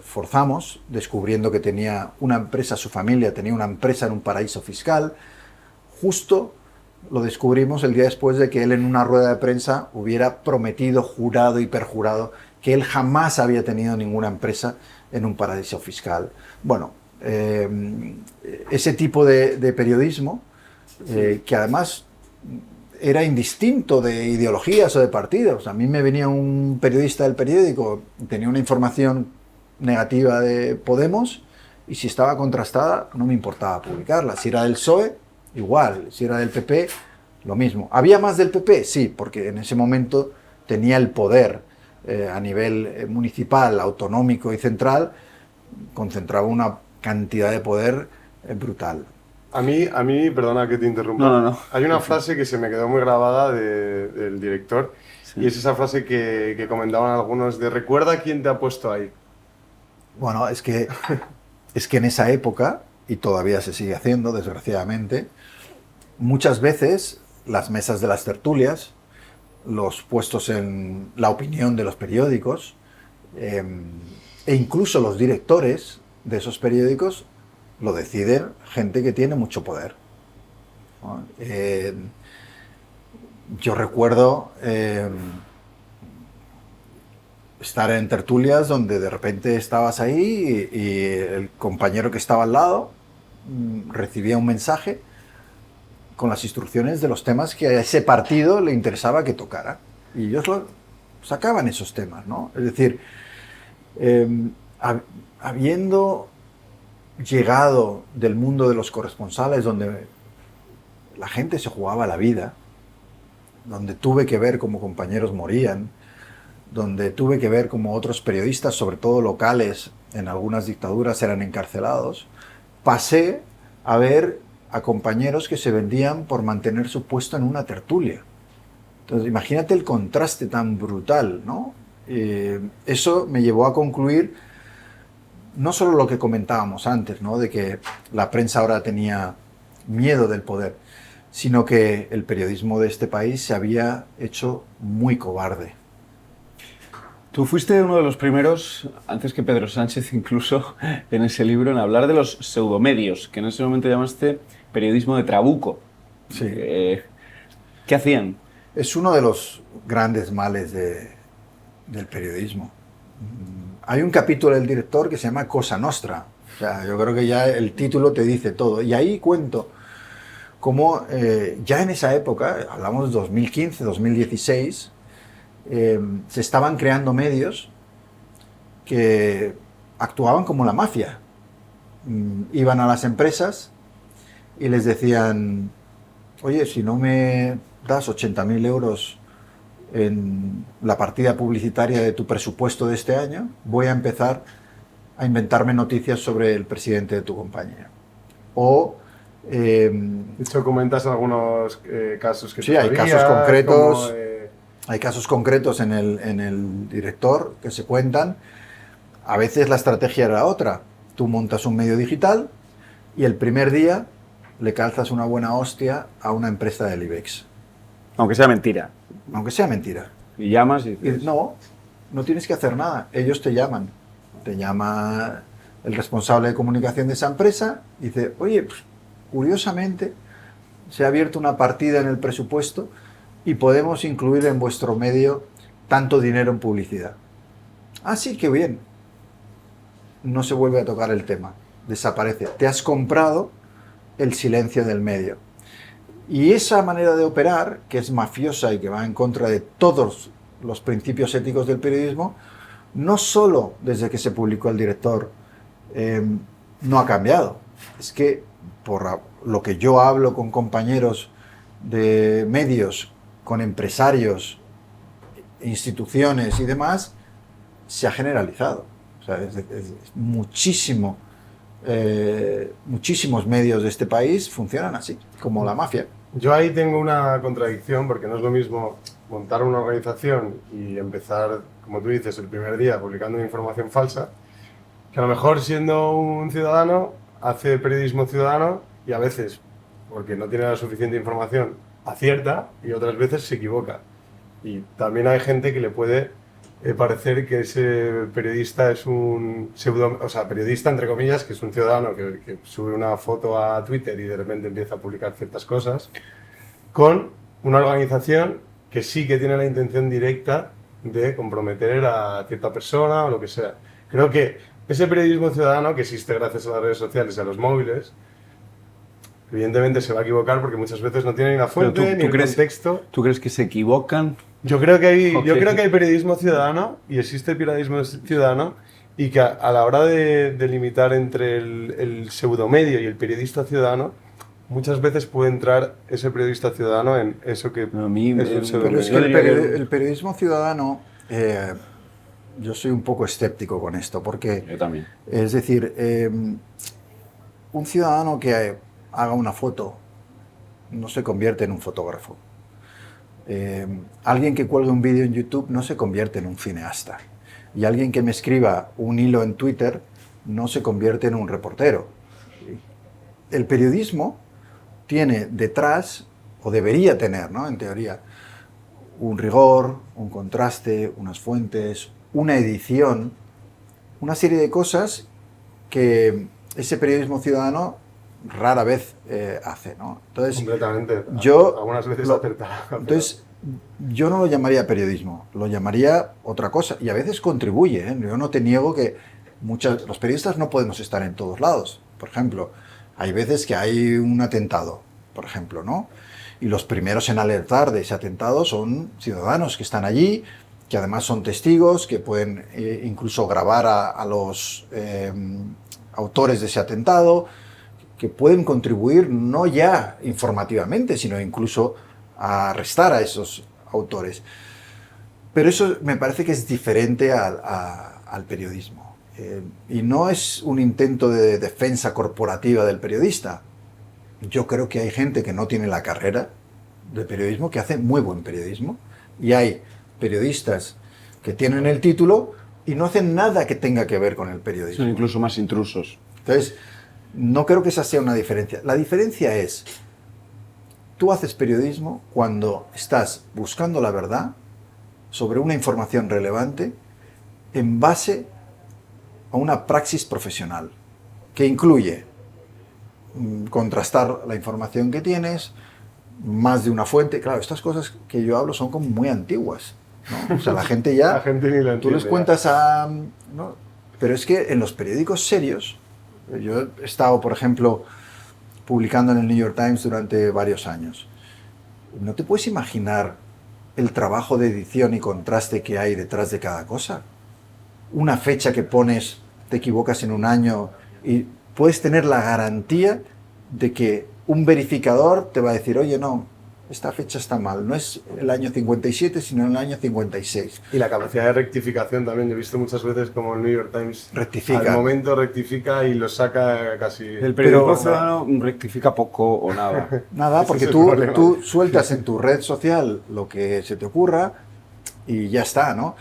forzamos, descubriendo que tenía una empresa, su familia tenía una empresa en un paraíso fiscal. Justo lo descubrimos el día después de que él en una rueda de prensa hubiera prometido, jurado y perjurado que él jamás había tenido ninguna empresa en un paraíso fiscal. Bueno, ese tipo de periodismo, que además era indistinto de ideologías o de partidos. A mí me venía un periodista del periódico, tenía una información negativa de Podemos y si estaba contrastada no me importaba publicarla. Si era del PSOE, igual. Si era del PP, lo mismo. ¿Había más del PP? Sí, porque en ese momento tenía el poder a nivel municipal, autonómico y central, concentraba una cantidad de poder brutal. A mí, perdona que te interrumpa. No. Hay una frase que se me quedó muy grabada del director, sí. Y es esa frase que comentaban algunos de ¿recuerda quién te ha puesto ahí? Bueno, es que en esa época, y todavía se sigue haciendo, desgraciadamente, muchas veces las mesas de las tertulias, los puestos en la opinión de los periódicos, e incluso los directores de esos periódicos, lo decide gente que tiene mucho poder, ¿no? Yo recuerdo estar en tertulias donde de repente estabas ahí y el compañero que estaba al lado recibía un mensaje con las instrucciones de los temas que a ese partido le interesaba que tocara. Y ellos sacaban esos temas, ¿no? Es decir, habiendo llegado del mundo de los corresponsales, donde la gente se jugaba la vida, donde tuve que ver cómo compañeros morían, donde tuve que ver cómo otros periodistas, sobre todo locales, en algunas dictaduras eran encarcelados, pasé a ver a compañeros que se vendían por mantener su puesto en una tertulia. Entonces, imagínate el contraste tan brutal, ¿no? Eso me llevó a concluir no solo lo que comentábamos antes, ¿no? De que la prensa ahora tenía miedo del poder, sino que el periodismo de este país se había hecho muy cobarde. Tú fuiste uno de los primeros, antes que Pedro Sánchez incluso, en ese libro, en hablar de los pseudomedios, que en ese momento llamaste periodismo de trabuco. Sí. ¿Qué hacían? Es uno de los grandes males del periodismo. Hay un capítulo del director que se llama Cosa Nostra. O sea, yo creo que ya el título te dice todo. Y ahí cuento cómo ya en esa época, hablamos de 2015, 2016, se estaban creando medios que actuaban como la mafia. Iban a las empresas y les decían, oye, si no me das 80.000 euros en la partida publicitaria de tu presupuesto de este año, voy a empezar a inventarme noticias sobre el presidente de tu compañía. O... de hecho, comentas algunos casos que sí, hay casos concretos. Hay casos concretos en el director que se cuentan. A veces la estrategia era otra. Tú montas un medio digital y el primer día le calzas una buena hostia a una empresa del IBEX. Aunque sea mentira. Aunque sea mentira. Y llamas y Y dices, no tienes que hacer nada. Ellos te llaman. Te llama el responsable de comunicación de esa empresa y dice, oye, pues, curiosamente se ha abierto una partida en el presupuesto y podemos incluir en vuestro medio tanto dinero en publicidad. Ah, sí, qué bien. No se vuelve a tocar el tema. Desaparece. Te has comprado el silencio del medio. Y esa manera de operar, que es mafiosa y que va en contra de todos los principios éticos del periodismo, no solo desde que se publicó El Director no ha cambiado. Es que por lo que yo hablo con compañeros de medios, con empresarios, instituciones y demás, se ha generalizado. O sea, muchísimos medios de este país funcionan así, como la mafia. Yo ahí tengo una contradicción, porque no es lo mismo montar una organización y empezar, como tú dices, el primer día publicando información falsa, que a lo mejor siendo un ciudadano hace periodismo ciudadano y a veces, porque no tiene la suficiente información, acierta y otras veces se equivoca. Y también hay gente que le puede parecer que ese periodista es un periodista entre comillas, que es un ciudadano que sube una foto a Twitter y de repente empieza a publicar ciertas cosas, con una organización que sí que tiene la intención directa de comprometer a cierta persona o lo que sea. Creo que ese periodismo ciudadano, que existe gracias a las redes sociales y a los móviles, evidentemente se va a equivocar porque muchas veces no tiene ni la fuente ni el contexto. ¿Tú crees que se equivocan? Yo creo que hay periodismo ciudadano y existe el periodismo ciudadano y que a la hora de delimitar entre el pseudomedio y el periodista ciudadano, muchas veces puede entrar ese periodista ciudadano en eso que A mí, es el pseudomedio. Pero es que el periodismo ciudadano, yo soy un poco escéptico con esto, porque... Yo también. Es decir, un ciudadano que haga una foto no se convierte en un fotógrafo. Alguien que cuelgue un vídeo en YouTube no se convierte en un cineasta. Y alguien que me escriba un hilo en Twitter no se convierte en un reportero. El periodismo tiene detrás, o debería tener, ¿no?, en teoría, un rigor, un contraste, unas fuentes, una edición, una serie de cosas que ese periodismo ciudadano rara vez hace, ¿no? Entonces, completamente. Yo algunas veces acertará. Entonces, yo no lo llamaría periodismo, lo llamaría otra cosa. Y a veces contribuye, ¿eh? Yo no te niego que los periodistas no podemos estar en todos lados. Por ejemplo, hay veces que hay un atentado, por ejemplo, ¿no? Y los primeros en alertar de ese atentado son ciudadanos que están allí, que además son testigos, que pueden incluso grabar a los autores de ese atentado, que pueden contribuir no ya informativamente, sino incluso a arrestar a esos autores. Pero eso me parece que es diferente al periodismo. Y no es un intento de defensa corporativa del periodista. Yo creo que hay gente que no tiene la carrera de periodismo, que hace muy buen periodismo, y hay periodistas que tienen el título y no hacen nada que tenga que ver con el periodismo. Son incluso más intrusos. Entonces, no creo que esa sea una diferencia. La diferencia es tú haces periodismo cuando estás buscando la verdad sobre una información relevante en base a una praxis profesional que incluye contrastar la información que tienes, más de una fuente. Claro, estas cosas que yo hablo son como muy antiguas, ¿no? O sea, la gente ya... La gente ni lo entiende. Tú les cuentas a... ¿no? Pero es que en los periódicos serios, yo he estado, por ejemplo, publicando en el New York Times durante varios años. No te puedes imaginar el trabajo de edición y contraste que hay detrás de cada cosa. Una fecha que pones, te equivocas en un año y puedes tener la garantía de que un verificador te va a decir, oye, no, esta fecha está mal, no es el año 57, sino el año 56. Y la capacidad de rectificación también. Yo he visto muchas veces como el New York Times Rectifica. al momento rectifica y lo saca casi... El periódico Pero- ciudadano rectifica poco o nada. Nada, Ese porque es el problema. tú sueltas en tu red social lo que se te ocurra y ya está, ¿no?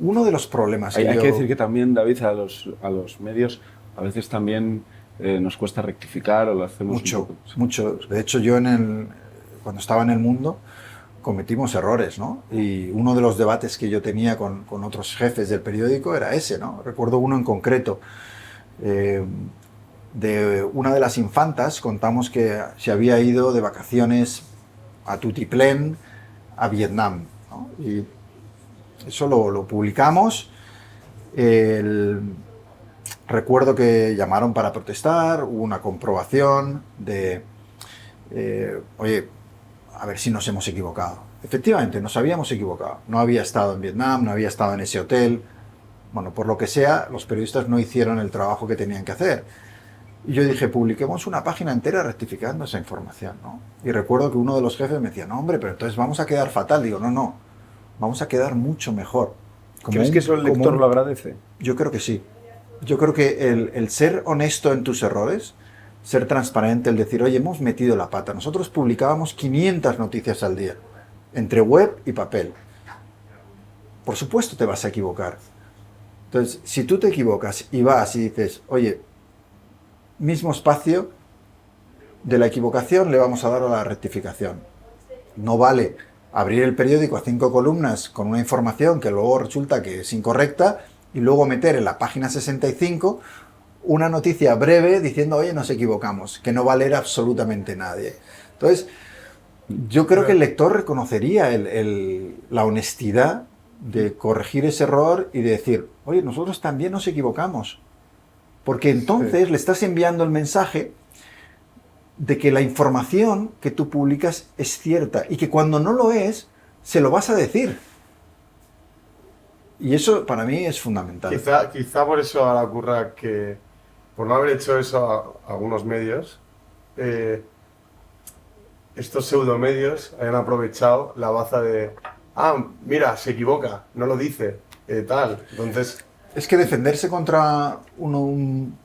Uno de los problemas Hay yo- que decir que también, David, a los medios a veces también nos cuesta rectificar o lo hacemos Mucho, un poco. mucho. De hecho, cuando estaba en El Mundo cometimos errores, ¿no? Y uno de los debates que yo tenía con otros jefes del periódico era ese, ¿no? Recuerdo uno en concreto. De una de las infantas contamos que se había ido de vacaciones a Tutiplén, a Vietnam, ¿no? Y eso lo publicamos. Recuerdo que llamaron para protestar, hubo una comprobación de, oye, a ver si nos hemos equivocado. Efectivamente, nos habíamos equivocado. No había estado en Vietnam, no había estado en ese hotel. Bueno, por lo que sea, los periodistas no hicieron el trabajo que tenían que hacer. Y yo dije, publiquemos una página entera rectificando esa información, ¿no? Y recuerdo que uno de los jefes me decía, no, hombre, pero entonces vamos a quedar fatal. Digo, no, vamos a quedar mucho mejor. ¿Crees que eso el lector lo agradece? Yo creo que sí. Yo creo que el ser honesto en tus errores, ser transparente, el decir, oye, hemos metido la pata. Nosotros publicábamos 500 noticias al día, entre web y papel. Por supuesto te vas a equivocar. Entonces, si tú te equivocas y vas y dices, oye, mismo espacio de la equivocación le vamos a dar a la rectificación. No vale abrir el periódico a 5 columnas con una información que luego resulta que es incorrecta y luego meter en la página 65 una noticia breve diciendo, oye, nos equivocamos, que no va a leer absolutamente nadie. Entonces, yo creo que el lector reconocería la honestidad de corregir ese error y de decir, oye, nosotros también nos equivocamos. Porque entonces le estás enviando el mensaje de que la información que tú publicas es cierta y que cuando no lo es, se lo vas a decir. Y eso para mí es fundamental. Quizá por eso ahora ocurra que, por no haber hecho eso a algunos medios, estos pseudomedios hayan aprovechado la baza de, mira, se equivoca, no lo dice, tal. Entonces, Es que defenderse contra un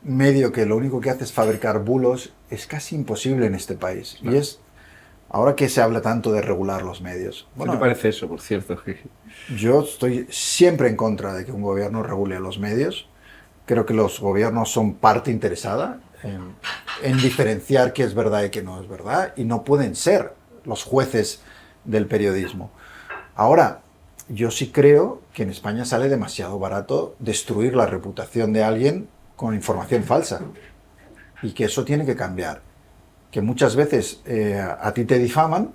medio que lo único que hace es fabricar bulos es casi imposible en este país. Y es, ahora que se habla tanto de regular los medios. ¿Qué te parece eso, por cierto? Yo estoy siempre en contra de que un gobierno regule a los medios. Creo que los gobiernos son parte interesada en diferenciar qué es verdad y qué no es verdad, y no pueden ser los jueces del periodismo. Ahora, yo sí creo que en España sale demasiado barato destruir la reputación de alguien con información falsa, y que eso tiene que cambiar. Que muchas veces a ti te difaman,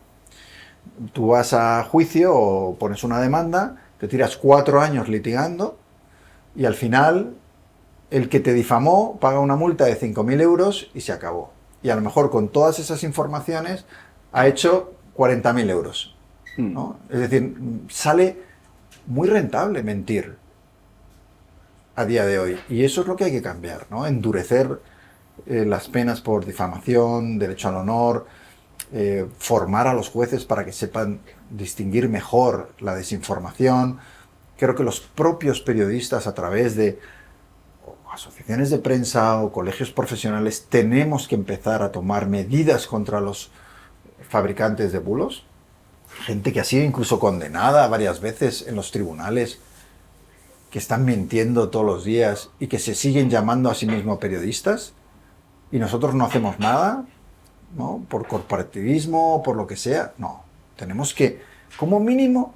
tú vas a juicio o pones una demanda, te tiras 4 años litigando y al final el que te difamó paga una multa de 5.000 euros y se acabó. Y a lo mejor con todas esas informaciones ha hecho 40.000 euros, ¿no? Es decir, sale muy rentable mentir a día de hoy. Y eso es lo que hay que cambiar, ¿no? Endurecer las penas por difamación, derecho al honor, formar a los jueces para que sepan distinguir mejor la desinformación. Creo que los propios periodistas, a través de asociaciones de prensa o colegios profesionales, tenemos que empezar a tomar medidas contra los fabricantes de bulos. Gente que ha sido incluso condenada varias veces en los tribunales, que están mintiendo todos los días y que se siguen llamando a sí mismos periodistas, y nosotros no hacemos nada. ¿no? Por corporativismo, por lo que sea. No, tenemos que, como mínimo,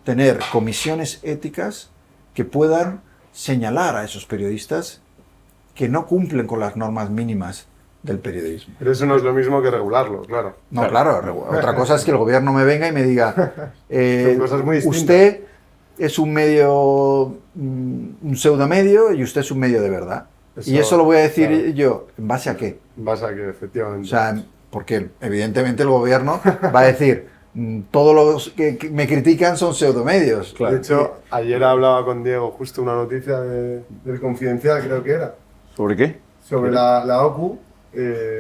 tener comisiones éticas que puedan señalar a esos periodistas que no cumplen con las normas mínimas del periodismo. Pero eso no es lo mismo que regularlo, claro. No, claro, otra cosa es que el gobierno me venga y me diga, Son cosas muy distintas. usted es un medio, un pseudomedio y usted es un medio de verdad. Y eso lo voy a decir claro. yo, ¿en base a qué? Vas a que efectivamente. O sea, porque evidentemente el gobierno va a decir, todos los que me critican son pseudomedios. Claro. De hecho, ayer hablaba con Diego justo una noticia del Confidencial, creo que era, ¿Sobre qué? sobre la OCU.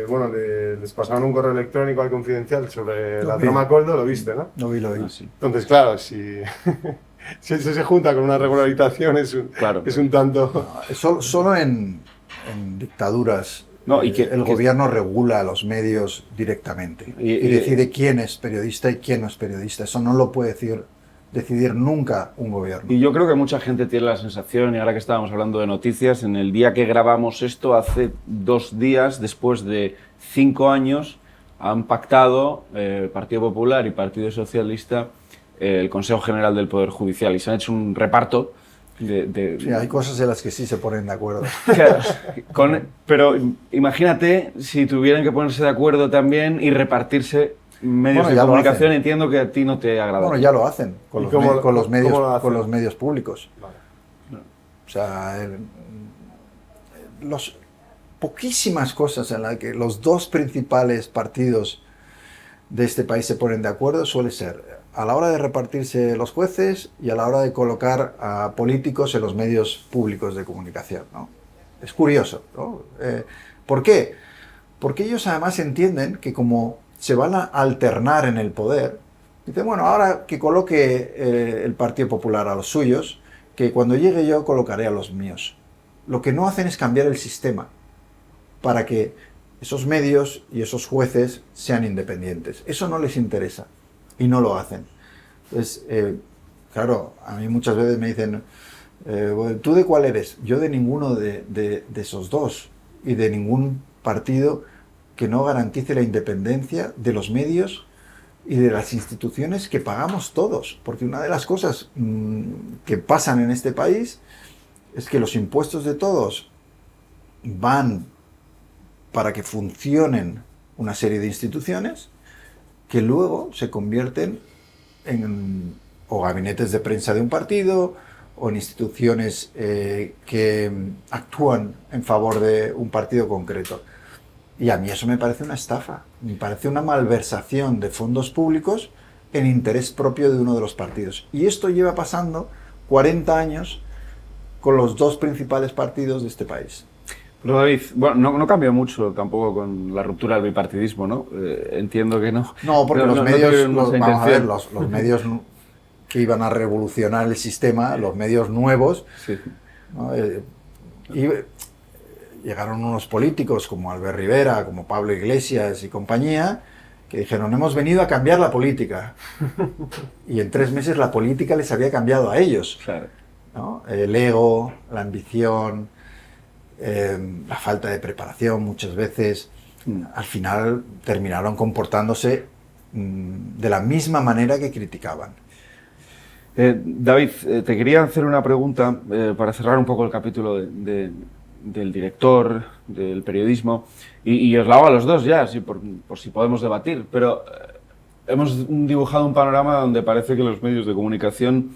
Bueno, les pasaron un correo electrónico al Confidencial sobre la trama Coldo, lo viste, ¿no? Lo vi. Ah, sí. Entonces, claro, si eso se junta con una regularización Claro. es un tanto... Solo en dictaduras No, y el gobierno regula a los medios directamente y decide quién es periodista y quién no es periodista. Eso no lo puede decidir nunca un gobierno. Y yo creo que mucha gente tiene la sensación, y ahora que estábamos hablando de noticias, en el día que grabamos esto, hace 2 días, después de 5 años, han pactado Partido Popular y Partido Socialista el Consejo General del Poder Judicial y se han hecho un reparto de Sí, hay cosas en las que sí se ponen de acuerdo. Claro, pero imagínate si tuvieran que ponerse de acuerdo también y repartirse medios Bueno, de ya lo comunicación. hacen. Entiendo que a ti no te agrada. Bueno, ya lo hacen con ¿Y los, cómo- con los cómo lo hacen? con los medios públicos. Vale. O sea, poquísimas cosas en las que los dos principales partidos de este país se ponen de acuerdo suele ser a la hora de repartirse los jueces y a la hora de colocar a políticos en los medios públicos de comunicación, ¿no? Es curioso, ¿no? ¿Por qué? Porque ellos además entienden que como se van a alternar en el poder, dicen, bueno, ahora que coloque el Partido Popular a los suyos, que cuando llegue yo colocaré a los míos. Lo que no hacen es cambiar el sistema para que esos medios y esos jueces sean independientes. Eso no les interesa y no lo hacen. Entonces, claro, a mí muchas veces me dicen, bueno, ¿tú de cuál eres? Yo de ninguno de esos dos y de ningún partido que no garantice la independencia de los medios y de las instituciones que pagamos todos. Porque una de las cosas que pasan en este país es que los impuestos de todos van para que funcionen una serie de instituciones que luego se convierten en o gabinetes de prensa de un partido o en instituciones que actúan en favor de un partido concreto. Y a mí eso me parece una estafa, me parece una malversación de fondos públicos en interés propio de uno de los partidos. Y esto lleva pasando 40 años con los dos principales partidos de este país. Pero David, bueno, no cambia mucho tampoco con la ruptura del bipartidismo, ¿no? Entiendo que no. No, porque No, los no medios, tienen esa vamos a ver, intención. los medios que iban a revolucionar el sistema, los medios nuevos, Sí. ¿no? Y llegaron unos políticos como Albert Rivera, como Pablo Iglesias y compañía, que dijeron, hemos venido a cambiar la política. Y en 3 meses la política les había cambiado a ellos, Claro. ¿no? El ego, la ambición, la falta de preparación muchas veces, al final terminaron comportándose de la misma manera que criticaban. David, te quería hacer una pregunta para cerrar un poco el capítulo del director, del periodismo, y os la hago a los dos ya, por si podemos debatir, pero hemos dibujado un panorama donde parece que los medios de comunicación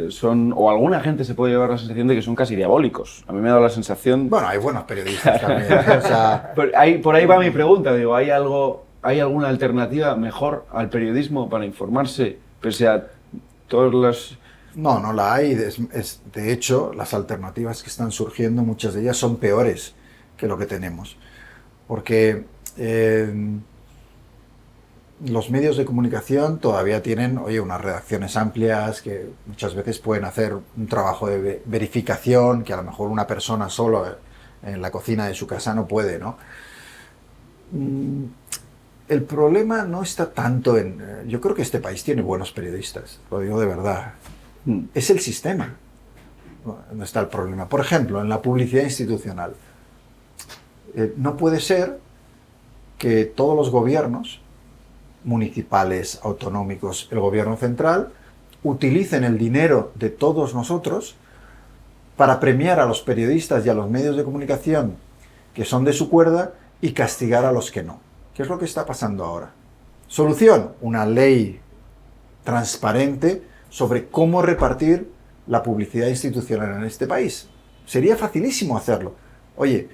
son, o alguna gente se puede llevar la sensación de que son casi diabólicos. A mí me ha dado la sensación... Bueno, hay buenos periodistas también. O sea, Por ahí va mi pregunta, digo, ¿hay alguna alternativa mejor al periodismo para informarse, pese a todas las... no la hay. De hecho, las alternativas que están surgiendo, muchas de ellas son peores que lo que tenemos. Porque los medios de comunicación todavía tienen, unas redacciones amplias que muchas veces pueden hacer un trabajo de verificación que a lo mejor una persona solo en la cocina de su casa no puede, ¿no? El problema no está tanto en... yo creo que este país tiene buenos periodistas, lo digo de verdad. Es el sistema donde está el problema. Por ejemplo, en la publicidad institucional. No puede ser que todos los gobiernos, municipales, autonómicos, el gobierno central, utilicen el dinero de todos nosotros para premiar a los periodistas y a los medios de comunicación que son de su cuerda y castigar a los que no. ¿Qué es lo que está pasando ahora? Solución, una ley transparente sobre cómo repartir la publicidad institucional en este país. Sería facilísimo hacerlo. Oye,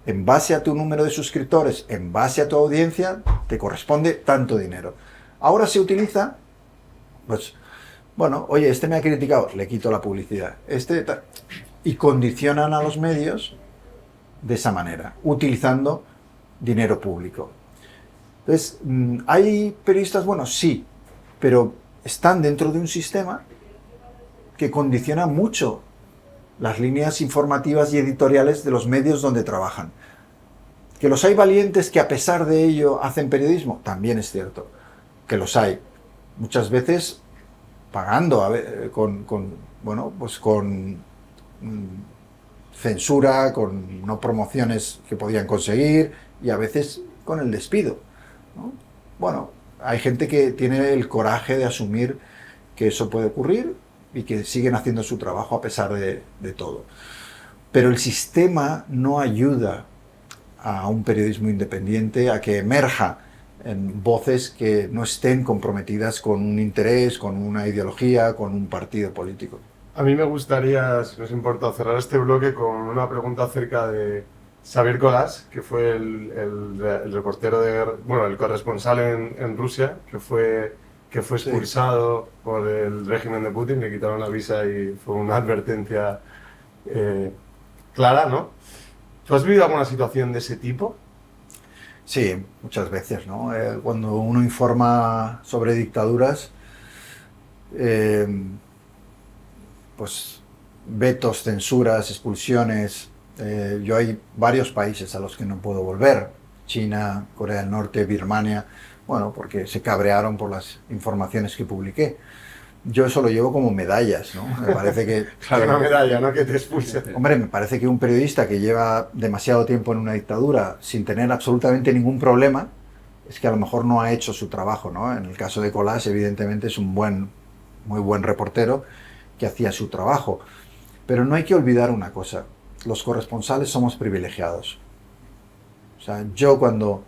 en base a tu número de suscriptores, en base a tu audiencia, te corresponde tanto dinero. Ahora se utiliza, pues, bueno, oye, este me ha criticado, le quito la publicidad. Y condicionan a los medios de esa manera, utilizando dinero público. Entonces, ¿hay periodistas buenos? Sí, pero están dentro de un sistema que condiciona mucho las líneas informativas y editoriales de los medios donde trabajan. Que los hay valientes que a pesar de ello hacen periodismo, también es cierto, que los hay. Muchas veces pagando con censura, con no promociones que podían conseguir y a veces con el despido, ¿no? Bueno, hay gente que tiene el coraje de asumir que eso puede ocurrir y que siguen haciendo su trabajo a pesar de todo. Pero el sistema no ayuda a un periodismo independiente a que emerja en voces que no estén comprometidas con un interés, con una ideología, con un partido político. A mí me gustaría, si no os importa, cerrar este bloque con una pregunta acerca de Xavier Colás, que fue el reportero el corresponsal en Rusia, que fue expulsado por el régimen de Putin, le quitaron la visa y fue una advertencia clara, ¿no? ¿Tú has vivido alguna situación de ese tipo? Sí, muchas veces, ¿no? Cuando uno informa sobre dictaduras, pues vetos, censuras, expulsiones. Yo hay varios países a los que no puedo volver. China, Corea del Norte, Birmania. Bueno, porque se cabrearon por las informaciones que publiqué. Yo eso lo llevo como medallas, ¿no? Me parece que... Claro, una medalla, ¿no? Que te expulse. Hombre, me parece que un periodista que lleva demasiado tiempo en una dictadura sin tener absolutamente ningún problema, es que a lo mejor no ha hecho su trabajo, ¿no? En el caso de Colás, evidentemente es un muy buen reportero que hacía su trabajo. Pero no hay que olvidar una cosa. Los corresponsales somos privilegiados. O sea, yo cuando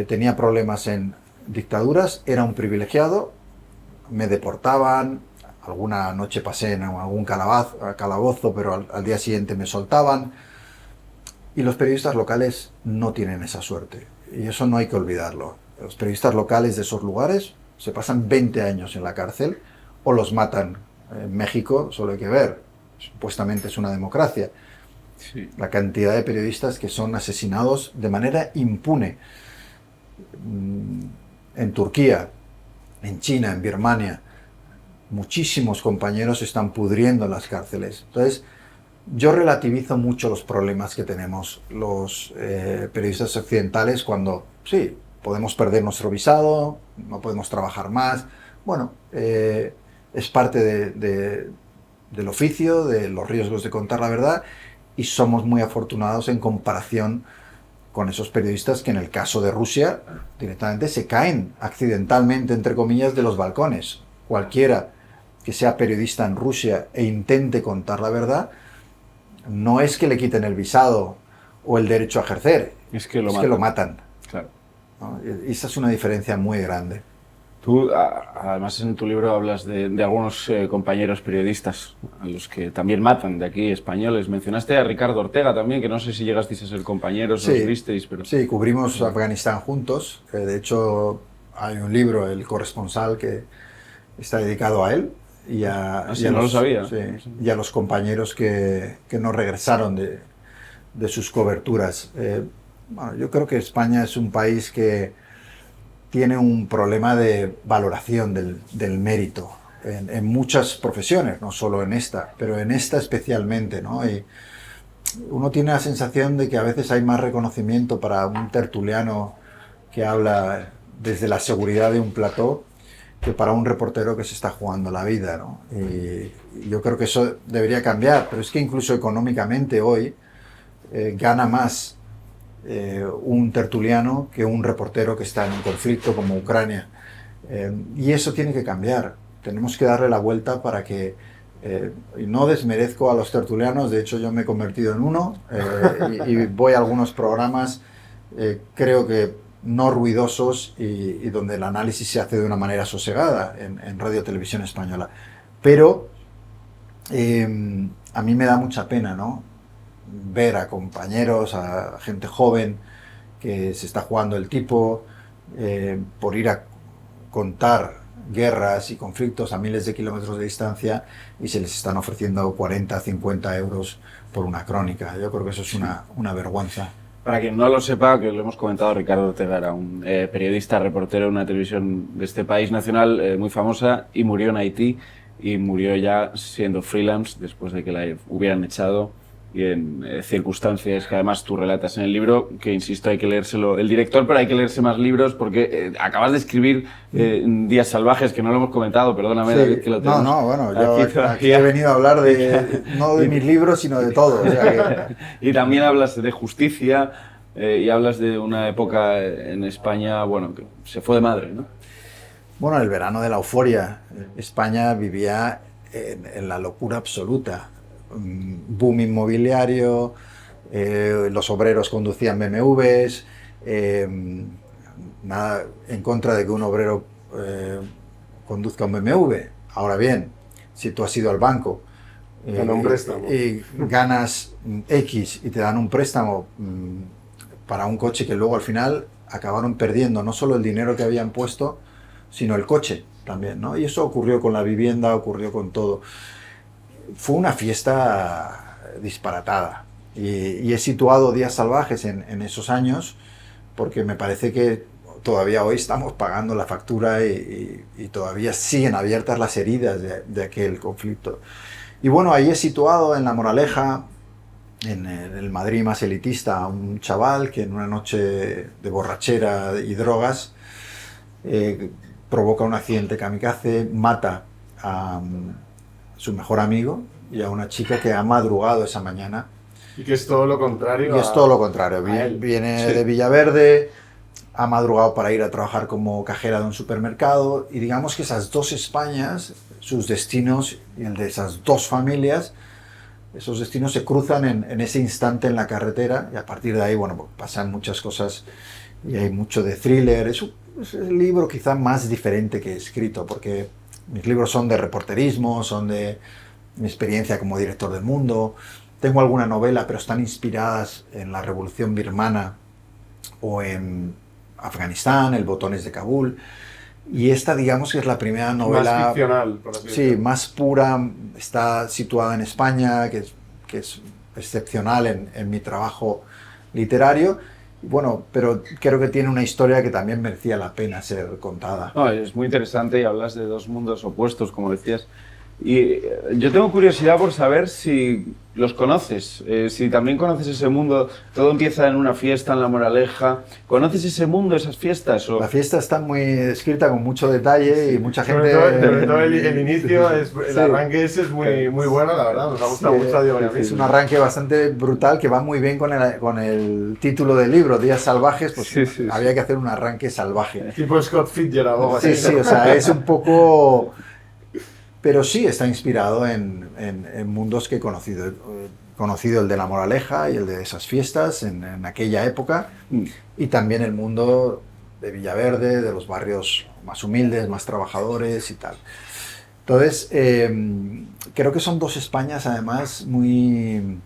tenía problemas en dictaduras era un privilegiado, me deportaban, alguna noche pasé en algún calabozo, pero al día siguiente me soltaban. Y los periodistas locales no tienen esa suerte. Y eso no hay que olvidarlo. Los periodistas locales de esos lugares se pasan 20 años en la cárcel o los matan. En México solo hay que ver, supuestamente es una democracia. Sí. La cantidad de periodistas que son asesinados de manera impune. En Turquía, en China, en Birmania, muchísimos compañeros se están pudriendo en las cárceles. Entonces, yo relativizo mucho los problemas que tenemos los periodistas occidentales cuando, sí, podemos perder nuestro visado, no podemos trabajar más. Bueno, es parte del oficio, de los riesgos de contar la verdad, y somos muy afortunados en comparación con esos periodistas que en el caso de Rusia directamente se caen accidentalmente, entre comillas, de los balcones. Cualquiera que sea periodista en Rusia e intente contar la verdad, no es que le quiten el visado o el derecho a ejercer, es que lo matan. Claro. ¿No? Y esa es una diferencia muy grande. Tú, además, en tu libro hablas de algunos compañeros periodistas a los que también matan, de aquí, españoles. Mencionaste a Ricardo Ortega también, que no sé si llegasteis a ser compañeros, sí, os visteis, pero... Sí, cubrimos Afganistán juntos. De hecho, hay un libro, El corresponsal, que está dedicado a él y a, no lo sabía. Sí, y a los compañeros que no regresaron de sus coberturas. Bueno, yo creo que España es un país que tiene un problema de valoración del mérito en muchas profesiones, no solo en esta, pero en esta especialmente, ¿no? Y uno tiene la sensación de que a veces hay más reconocimiento para un tertuliano que habla desde la seguridad de un plató que para un reportero que se está jugando la vida, ¿no? Y yo creo que eso debería cambiar, pero es que incluso económicamente hoy gana más un tertuliano que un reportero que está en un conflicto como Ucrania. Y eso tiene que cambiar. Tenemos que darle la vuelta para que... y no desmerezco a los tertulianos, de hecho yo me he convertido en uno y voy a algunos programas, creo que no ruidosos y donde el análisis se hace de una manera sosegada en Radio Televisión Española. Pero a mí me da mucha pena, ¿no?, ver a compañeros, a gente joven que se está jugando el tipo por ir a contar guerras y conflictos a miles de kilómetros de distancia y se les están ofreciendo 40, 50 euros por una crónica. Yo creo que eso es una vergüenza. Para quien no lo sepa, que lo hemos comentado, Ricardo Ortega era un periodista, reportero de una televisión de este país nacional muy famosa y murió en Haití y murió ya siendo freelance después de que la hubieran echado y en circunstancias que además tú relatas en el libro, que insisto, hay que leérselo el director, pero hay que leerse más libros porque acabas de escribir Días Salvajes, que no lo hemos comentado, perdóname, Sí. David, que lo tenemos. Bueno, yo aquí he venido a hablar no de mis libros, sino de todo. O sea que... Y también hablas de justicia y hablas de una época en España, bueno, que se fue de madre, ¿no? Bueno, el verano de la euforia. España vivía en la locura absoluta. Boom inmobiliario, los obreros conducían BMWs, nada en contra de que un obrero conduzca un BMW. Ahora bien, si tú has ido al banco un préstamo. y ganas X y te dan un préstamo para un coche que luego al final acabaron perdiendo no solo el dinero que habían puesto, sino el coche también, ¿no? Y eso ocurrió con la vivienda, ocurrió con todo. Fue una fiesta disparatada y he situado Días Salvajes en esos años porque me parece que todavía hoy estamos pagando la factura y todavía siguen abiertas las heridas de aquel conflicto. Y bueno, ahí he situado en La Moraleja, en el Madrid más elitista, a un chaval que en una noche de borrachera y drogas provoca un accidente kamikaze, mata a su mejor amigo y a una chica que ha madrugado esa mañana. Y que es todo lo contrario. Y es todo lo contrario. Viene de Villaverde, ha madrugado para ir a trabajar como cajera de un supermercado y digamos que esas dos Españas, sus destinos y el de esas dos familias, esos destinos se cruzan en ese instante en la carretera y a partir de ahí, bueno, pues pasan muchas cosas y hay mucho de thriller. Es el libro quizá más diferente que he escrito porque mis libros son de reporterismo, son de mi experiencia como director del mundo. Tengo alguna novela, pero están inspiradas en la Revolución Birmana o en Afganistán, El Botones de Kabul. Y esta, digamos, que es la primera novela... Más ficcional, por así decirlo. Sí, más pura. Está situada en España, que es excepcional en mi trabajo literario. Bueno, pero creo que tiene una historia que también merecía la pena ser contada. No, es muy interesante y hablas de dos mundos opuestos, como decías. Y yo tengo curiosidad por saber si los conoces, si también conoces ese mundo. Todo empieza en una fiesta en La Moraleja. ¿Conoces ese mundo, esas fiestas? ¿O? La fiesta está muy descrita con mucho detalle y mucha gente... Sobre todo el inicio, el arranque ese es muy bueno, la verdad. Nos ha gustado mucho a Diego y a mí. Es un arranque bastante brutal que va muy bien con el título del libro, Días Salvajes. Pues había que hacer un arranque salvaje. Tipo Scott Fitzgerald o algo así. Sí, o sea, es un poco... Pero sí está inspirado en mundos que he conocido. He conocido el de La Moraleja y el de esas fiestas en aquella época. Y también el mundo de Villaverde, de los barrios más humildes, más trabajadores y tal. Entonces, creo que son dos Españas además muy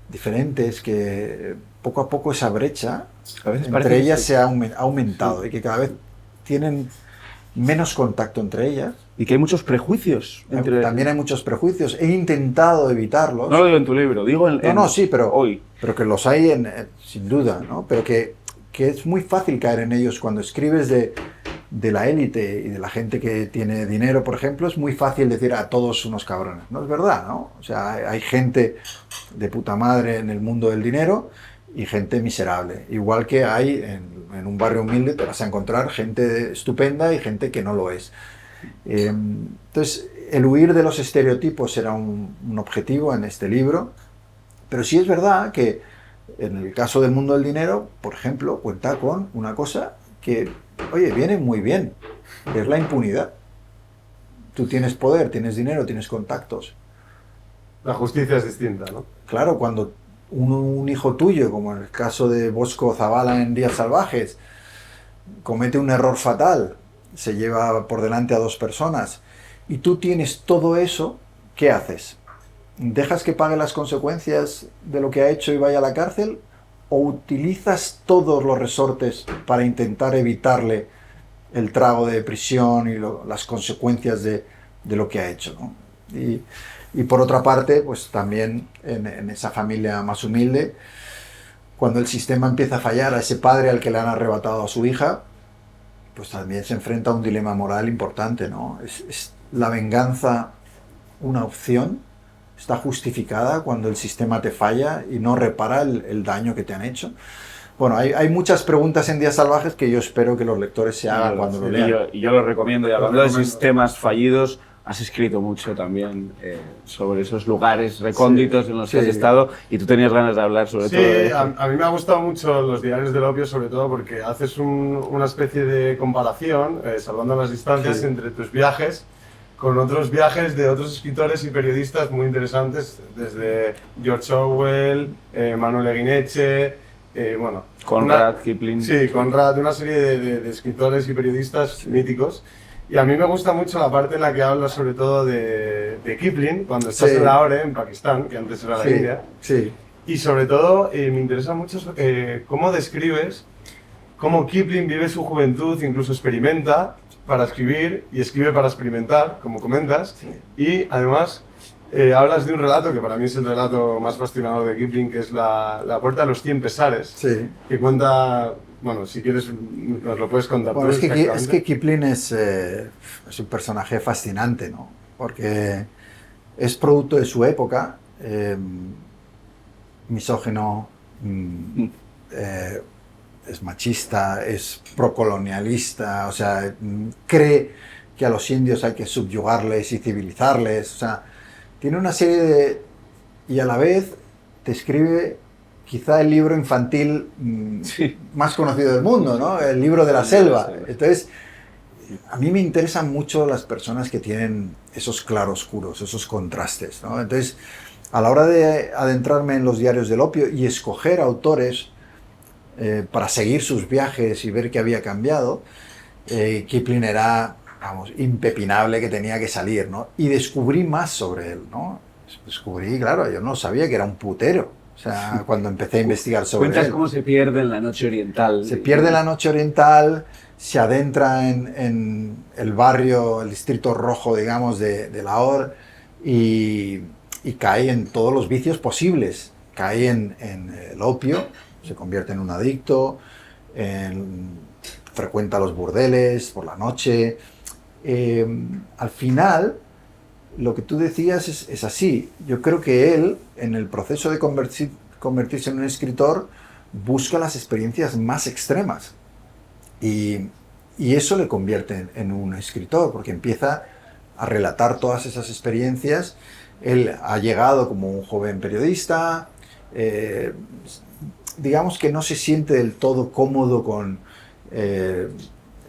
diferentes, que poco a poco esa brecha entre ellas se ha aumentado y que cada vez tienen menos contacto entre ellas. Y que hay muchos prejuicios. También hay muchos prejuicios. He intentado evitarlos. No lo digo en tu libro, digo sí, pero hoy. Pero que los hay sin duda, ¿no? Pero que es muy fácil caer en ellos. Cuando escribes de la élite y de la gente que tiene dinero, por ejemplo, es muy fácil decir a todos unos cabrones. No es verdad, ¿no? O sea, hay gente de puta madre en el mundo del dinero y gente miserable. Igual que hay en un barrio humilde, te vas a encontrar gente estupenda y gente que no lo es. Entonces, el huir de los estereotipos era un objetivo en este libro, pero sí es verdad que En el caso del mundo del dinero, por ejemplo, cuenta con una cosa que, oye, viene muy bien, que es la impunidad. Tú tienes poder, tienes dinero, tienes contactos. La justicia es distinta, ¿no? Claro, cuando un hijo tuyo, como en el caso de Bosco Zavala en Días Salvajes, comete un error fatal, se lleva por delante a 2 personas, y tú tienes todo eso, ¿qué haces? ¿Dejas que pague las consecuencias de lo que ha hecho y vaya a la cárcel? ¿O utilizas todos los resortes para intentar evitarle el trago de prisión y las consecuencias de lo que ha hecho, ¿no? Y por otra parte, pues también en esa familia más humilde, cuando el sistema empieza a fallar a ese padre al que le han arrebatado a su hija, pues también se enfrenta a un dilema moral importante, ¿no? ¿Es la venganza una opción? ¿Está justificada cuando el sistema te falla y no repara el daño que te han hecho? Bueno, hay muchas preguntas en Días Salvajes que yo espero que los lectores se hagan cuando lo lean. Y yo lo recomiendo. Y hablando de sistemas fallidos, has escrito mucho también sobre esos lugares recónditos en los que has estado, y tú tenías ganas de hablar sobre todo de eso. A mí me ha gustado mucho los diarios del opio, sobre todo porque haces una especie de comparación, salvando las distancias, entre tus viajes con otros viajes de otros escritores y periodistas muy interesantes, desde George Orwell, Manuel Eguineche, bueno... Conrad, Kipling... Sí, Conrad, una serie de escritores y periodistas míticos. Y a mí me gusta mucho la parte en la que habla sobre todo de Kipling, cuando estás en Lahore, en Pakistán, que antes era la India. Sí. Y sobre todo me interesa mucho cómo describes cómo Kipling vive su juventud, incluso experimenta para escribir y escribe para experimentar, como comentas. Y además hablas de un relato que para mí es el relato más fascinador de Kipling, que es La puerta de los 100 pesares, que cuenta... Bueno, si quieres, nos lo puedes contar. Bueno, es que Kipling es un personaje fascinante, ¿no? Porque es producto de su época, misógino, es machista, es procolonialista, o sea, cree que a los indios hay que subyugarles y civilizarles, o sea, tiene una serie de... y a la vez te escribe... quizá el libro infantil más conocido del mundo, ¿no? El libro de la selva. Entonces, a mí me interesan mucho las personas que tienen esos claroscuros, esos contrastes, ¿no? Entonces, a la hora de adentrarme en los diarios del opio y escoger autores para seguir sus viajes y ver qué había cambiado, Kipling era, vamos, impepinable, que tenía que salir, ¿no? Y descubrí más sobre él, ¿no? Descubrí, claro, yo no sabía que era un putero. O sea, cuando empecé a investigar sobre él. Cuentas cómo se pierde en la noche oriental. Se pierde en la noche oriental, se adentra en el barrio, el distrito rojo, digamos, de Lahore, y cae en todos los vicios posibles. Cae en el opio, se convierte en un adicto, frecuenta los burdeles por la noche. Al final... lo que tú decías es así. Yo creo que él, en el proceso de convertirse en un escritor, busca las experiencias más extremas. Y eso le convierte en un escritor, porque empieza a relatar todas esas experiencias. Él ha llegado como un joven periodista, digamos que no se siente del todo cómodo con...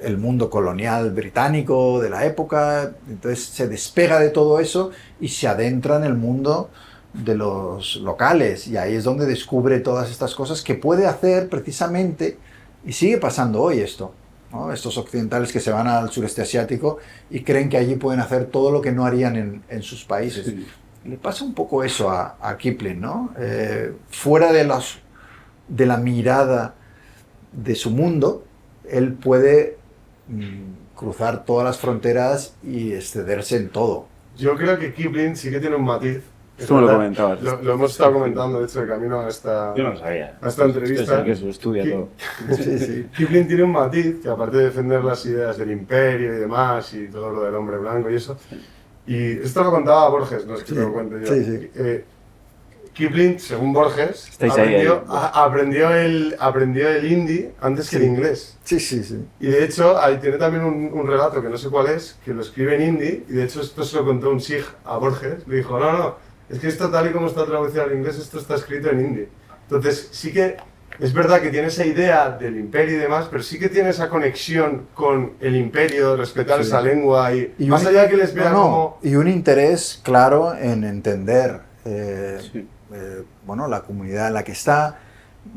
el mundo colonial británico de la época, entonces se despega de todo eso y se adentra en el mundo de los locales, y ahí es donde descubre todas estas cosas que puede hacer precisamente, y sigue pasando hoy esto, ¿no? Estos occidentales que se van al sureste asiático y creen que allí pueden hacer todo lo que no harían en sus países. Sí. Le pasa un poco eso a Kipling, ¿no? Fuera de la mirada de su mundo, él puede cruzar todas las fronteras y excederse en todo. Yo creo que Kipling sí que tiene un matiz. Tú me lo comentabas. Lo hemos estado comentando, de hecho, de camino a esta, yo no sabía. A esta entrevista. Que se estudia todo. Sí. Kipling tiene un matiz que, aparte de defender las ideas del imperio y demás, y todo lo del hombre blanco y eso, y esto lo contaba Borges, no es que lo cuente yo. Kipling, según Borges, aprendió el hindi antes que el inglés. Sí. Y de hecho, ahí tiene también un relato que no sé cuál es, que lo escribe en hindi, y de hecho esto se lo contó un sikh a Borges. Le dijo, no, es que esto tal y como está traducido al inglés, esto está escrito en hindi. Entonces, sí que es verdad que tiene esa idea del imperio y demás, pero sí que tiene esa conexión con el imperio, respetar esa lengua y más allá de que les vea como... Y un interés claro en entender bueno, la comunidad en la que está.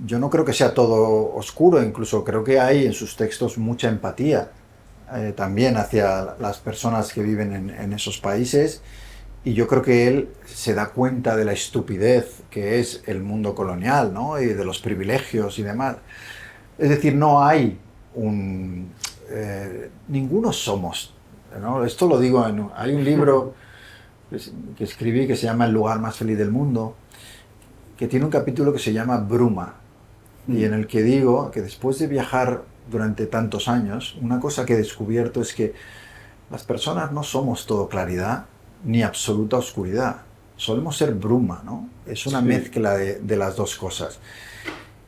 Yo no creo que sea todo oscuro, incluso creo que hay en sus textos mucha empatía también hacia las personas que viven en esos países. Y yo creo que él se da cuenta de la estupidez que es el mundo colonial, ¿no? Y de los privilegios y demás. Es decir, no hay un... ninguno somos, ¿no? Esto lo digo hay un libro que escribí que se llama El lugar más feliz del mundo, que tiene un capítulo que se llama Bruma, y en el que digo que después de viajar durante tantos años, una cosa que he descubierto es que las personas no somos todo claridad, ni absoluta oscuridad. Solemos ser bruma, ¿no? Es una mezcla de las dos cosas.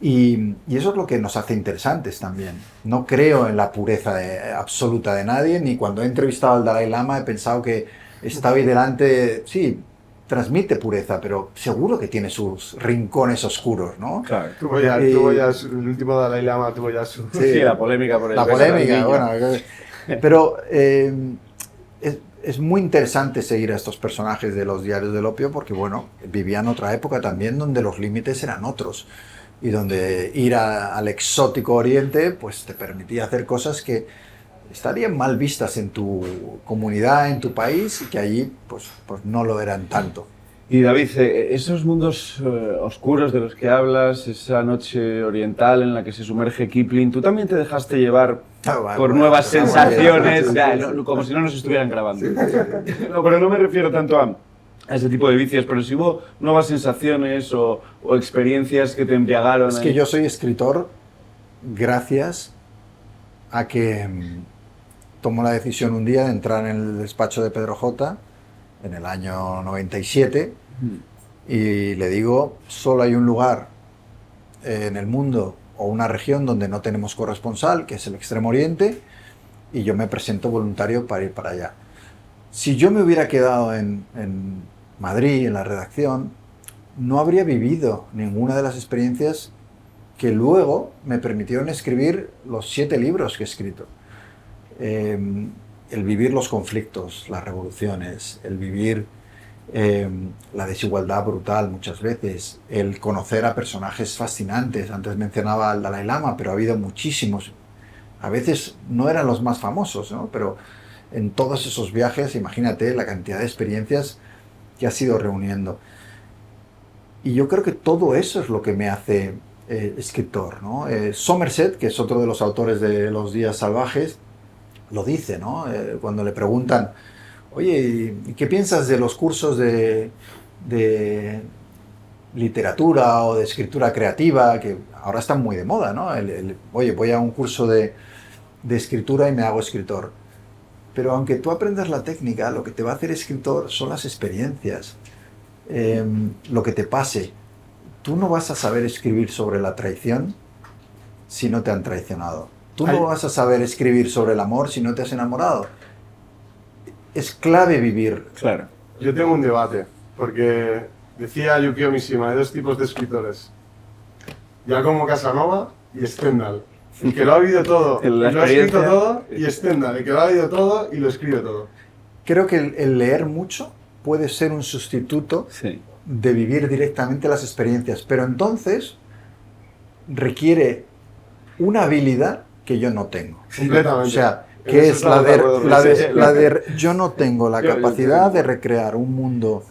Y eso es lo que nos hace interesantes también. No creo en la pureza absoluta de nadie, ni cuando he entrevistado al Dalai Lama he pensado que estaba ahí delante, sí, transmite pureza, pero seguro que tiene sus rincones oscuros, ¿no? Claro. Tuvo ya el último Dalai Lama tuvo ya su... Sí, la polémica por el... La polémica, bueno. Pero... es muy interesante seguir a estos personajes de los diarios del opio porque, bueno, vivían otra época también donde los límites eran otros y donde ir al exótico oriente pues te permitía hacer cosas que estarían mal vistas en tu comunidad, en tu país, y que allí pues no lo eran tanto. Y David, esos mundos oscuros de los que hablas, esa noche oriental en la que se sumerge Kipling, ¿tú también te dejaste llevar por nuevas sensaciones? Como si no nos estuvieran grabando. No, pero no me refiero tanto a ese tipo de vicios, pero si hubo nuevas sensaciones o experiencias que te embriagaron. Es que yo soy escritor gracias a que tomo la decisión un día de entrar en el despacho de Pedro J. en el año 97 y le digo, solo hay un lugar en el mundo o una región donde no tenemos corresponsal, que es el Extremo Oriente, y yo me presento voluntario para ir para allá. Si yo me hubiera quedado en Madrid, en la redacción, no habría vivido ninguna de las experiencias que luego me permitieron escribir los 7 libros que he escrito. El vivir los conflictos, las revoluciones, el vivir la desigualdad brutal muchas veces, el conocer a personajes fascinantes. Antes mencionaba al Dalai Lama, pero ha habido muchísimos. A veces no eran los más famosos, ¿no? Pero en todos esos viajes, imagínate la cantidad de experiencias que has ido reuniendo. Y yo creo que todo eso es lo que me hace escritor, ¿no? Somerset, que es otro de los autores de Los días salvajes, lo dice, ¿no? Cuando le preguntan, oye, ¿y qué piensas de los cursos de literatura o de escritura creativa, que ahora están muy de moda, ¿no? Oye, voy a un curso de escritura y me hago escritor. Pero aunque tú aprendas la técnica, lo que te va a hacer escritor son las experiencias, lo que te pase. Tú no vas a saber escribir sobre la traición si no te han traicionado. Tú no vas a saber escribir sobre el amor si no te has enamorado. Es clave vivir. Claro. Yo tengo un debate, porque decía Yukio Mishima, hay 2 tipos de escritores. Giacomo Casanova y Stendhal. El que lo ha vivido todo, y lo ha escrito todo, y Stendhal, el que lo ha vivido todo y lo escribe todo. Creo que el leer mucho puede ser un sustituto de vivir directamente las experiencias, pero entonces requiere una habilidad que yo no tengo. Completamente. O sea, que es la de yo no tengo la capacidad de recrear un mundo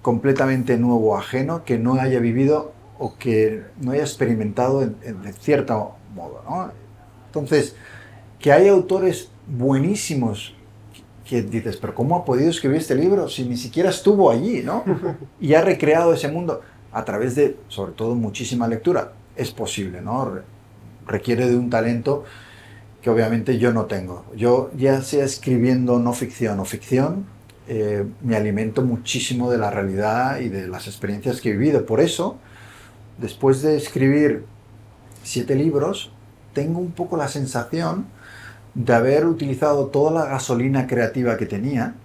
completamente nuevo, ajeno, que no haya vivido o que no haya experimentado de cierto modo, ¿no? Entonces, que hay autores buenísimos que dices, pero ¿cómo ha podido escribir este libro si ni siquiera estuvo allí, ¿no? Y ha recreado ese mundo a través de, sobre todo, muchísima lectura. Es posible, ¿no? Requiere de un talento que obviamente yo no tengo. Yo, ya sea escribiendo no ficción o ficción, me alimento muchísimo de la realidad y de las experiencias que he vivido. Por eso, después de escribir 7 libros, tengo un poco la sensación de haber utilizado toda la gasolina creativa que tenía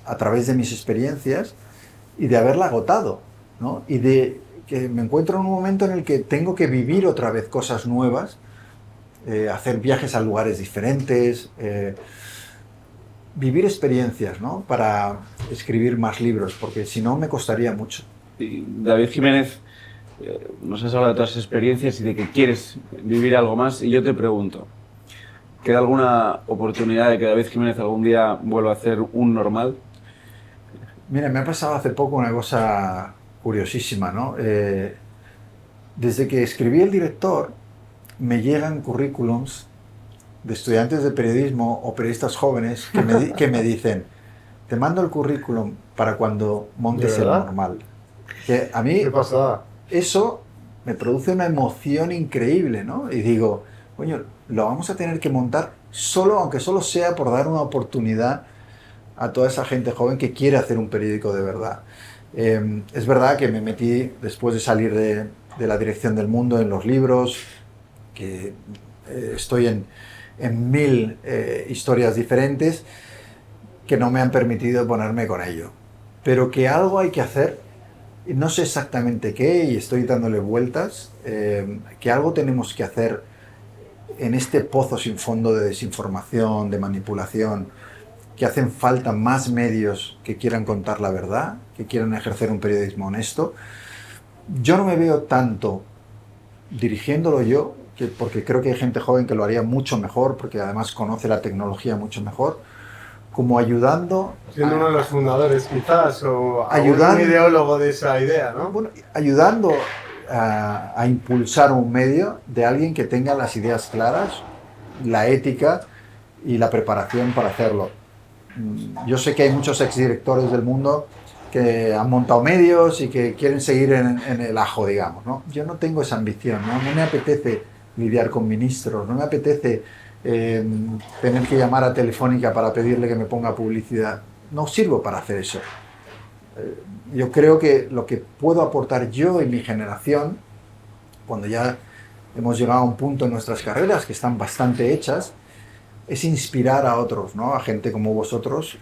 a través de mis experiencias y de haberla agotado, ¿no? Y de que me encuentro en un momento en el que tengo que vivir otra vez cosas nuevas, hacer viajes a lugares diferentes, vivir experiencias, ¿no? Para escribir más libros, porque si no me costaría mucho. Y David Jiménez, nos has hablado de todas las experiencias y de que quieres vivir algo más, y yo te pregunto, ¿queda alguna oportunidad de que David Jiménez algún día vuelva a hacer un normal? Mira, me ha pasado hace poco una cosa curiosísima, ¿no? Desde que escribí El Director, me llegan currículums de estudiantes de periodismo o periodistas jóvenes que me dicen, te mando el currículum para cuando montes ¿De el verdad? normal. Que a mí ¿Qué pasaba? eso me produce una emoción increíble, ¿no? Y digo, coño, lo vamos a tener que montar solo, aunque solo sea por dar una oportunidad a toda esa gente joven que quiere hacer un periódico de verdad. Es verdad que me metí, después de salir de la dirección del Mundo, en los libros, que estoy en 1000 historias diferentes que no me han permitido ponerme con ello. Pero que algo hay que hacer, y no sé exactamente qué, y estoy dándole vueltas, que algo tenemos que hacer en este pozo sin fondo de desinformación, de manipulación, que hacen falta más medios que quieran contar la verdad, que quieran ejercer un periodismo honesto. Yo no me veo tanto dirigiéndolo yo, porque creo que hay gente joven que lo haría mucho mejor, porque además conoce la tecnología mucho mejor, como ayudando... Siendo uno de los fundadores, quizás, o Ayudando- un ideólogo de esa idea, ¿no? Bueno, ayudando a impulsar un medio de alguien que tenga las ideas claras, la ética y la preparación para hacerlo. Yo sé que hay muchos exdirectores del mundo que han montado medios y que quieren seguir en el ajo, digamos, ¿no? Yo no tengo esa ambición, ¿no? No me apetece lidiar con ministros, no me apetece tener que llamar a Telefónica para pedirle que me ponga publicidad. No sirvo para hacer eso. Yo creo que lo que puedo aportar yo y mi generación, cuando ya hemos llegado a un punto en nuestras carreras que están bastante hechas, es inspirar a otros, ¿no? A gente como vosotros,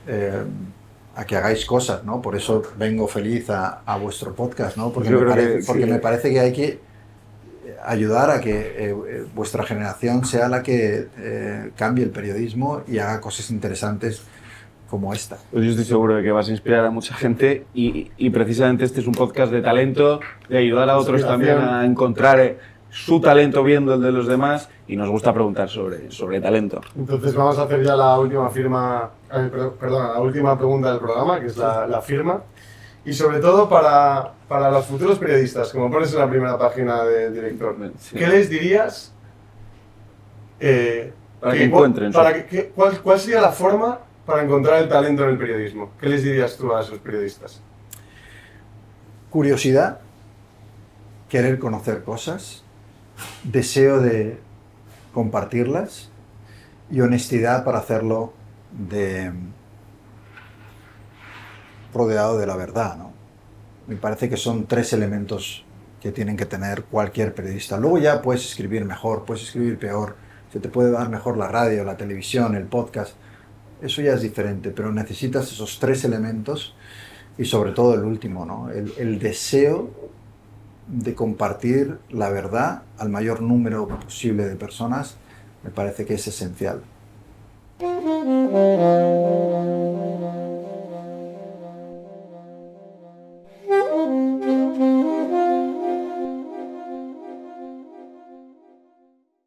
a que hagáis cosas, ¿no? Por eso vengo feliz a vuestro podcast, ¿no? Porque, Yo creo que sí. me parece que hay que ayudar a que vuestra generación sea la que cambie el periodismo y haga cosas interesantes como esta. Pues yo estoy seguro de que vas a inspirar a mucha gente y precisamente este es un podcast de talento, de ayudar a otros también a encontrar su talento viendo el de los demás, y nos gusta preguntar sobre talento. Entonces vamos a hacer ya la última la última pregunta del programa, que es la firma. Y sobre todo para los futuros periodistas, como pones en la primera página del director, Sí. ¿qué les dirías? Para que encuentren ¿Cuál sería la forma para encontrar el talento en el periodismo? ¿Qué les dirías tú a esos periodistas? Curiosidad, querer conocer cosas, deseo de compartirlas y honestidad para hacerlo rodeado de la verdad, ¿no? Me parece que son 3 elementos que tienen que tener cualquier periodista. Luego ya puedes escribir mejor, puedes escribir peor, se te puede dar mejor la radio, la televisión, el podcast. Eso ya es diferente, pero necesitas esos 3 elementos y sobre todo el último, ¿no? El deseo de compartir la verdad al mayor número posible de personas me parece que es esencial.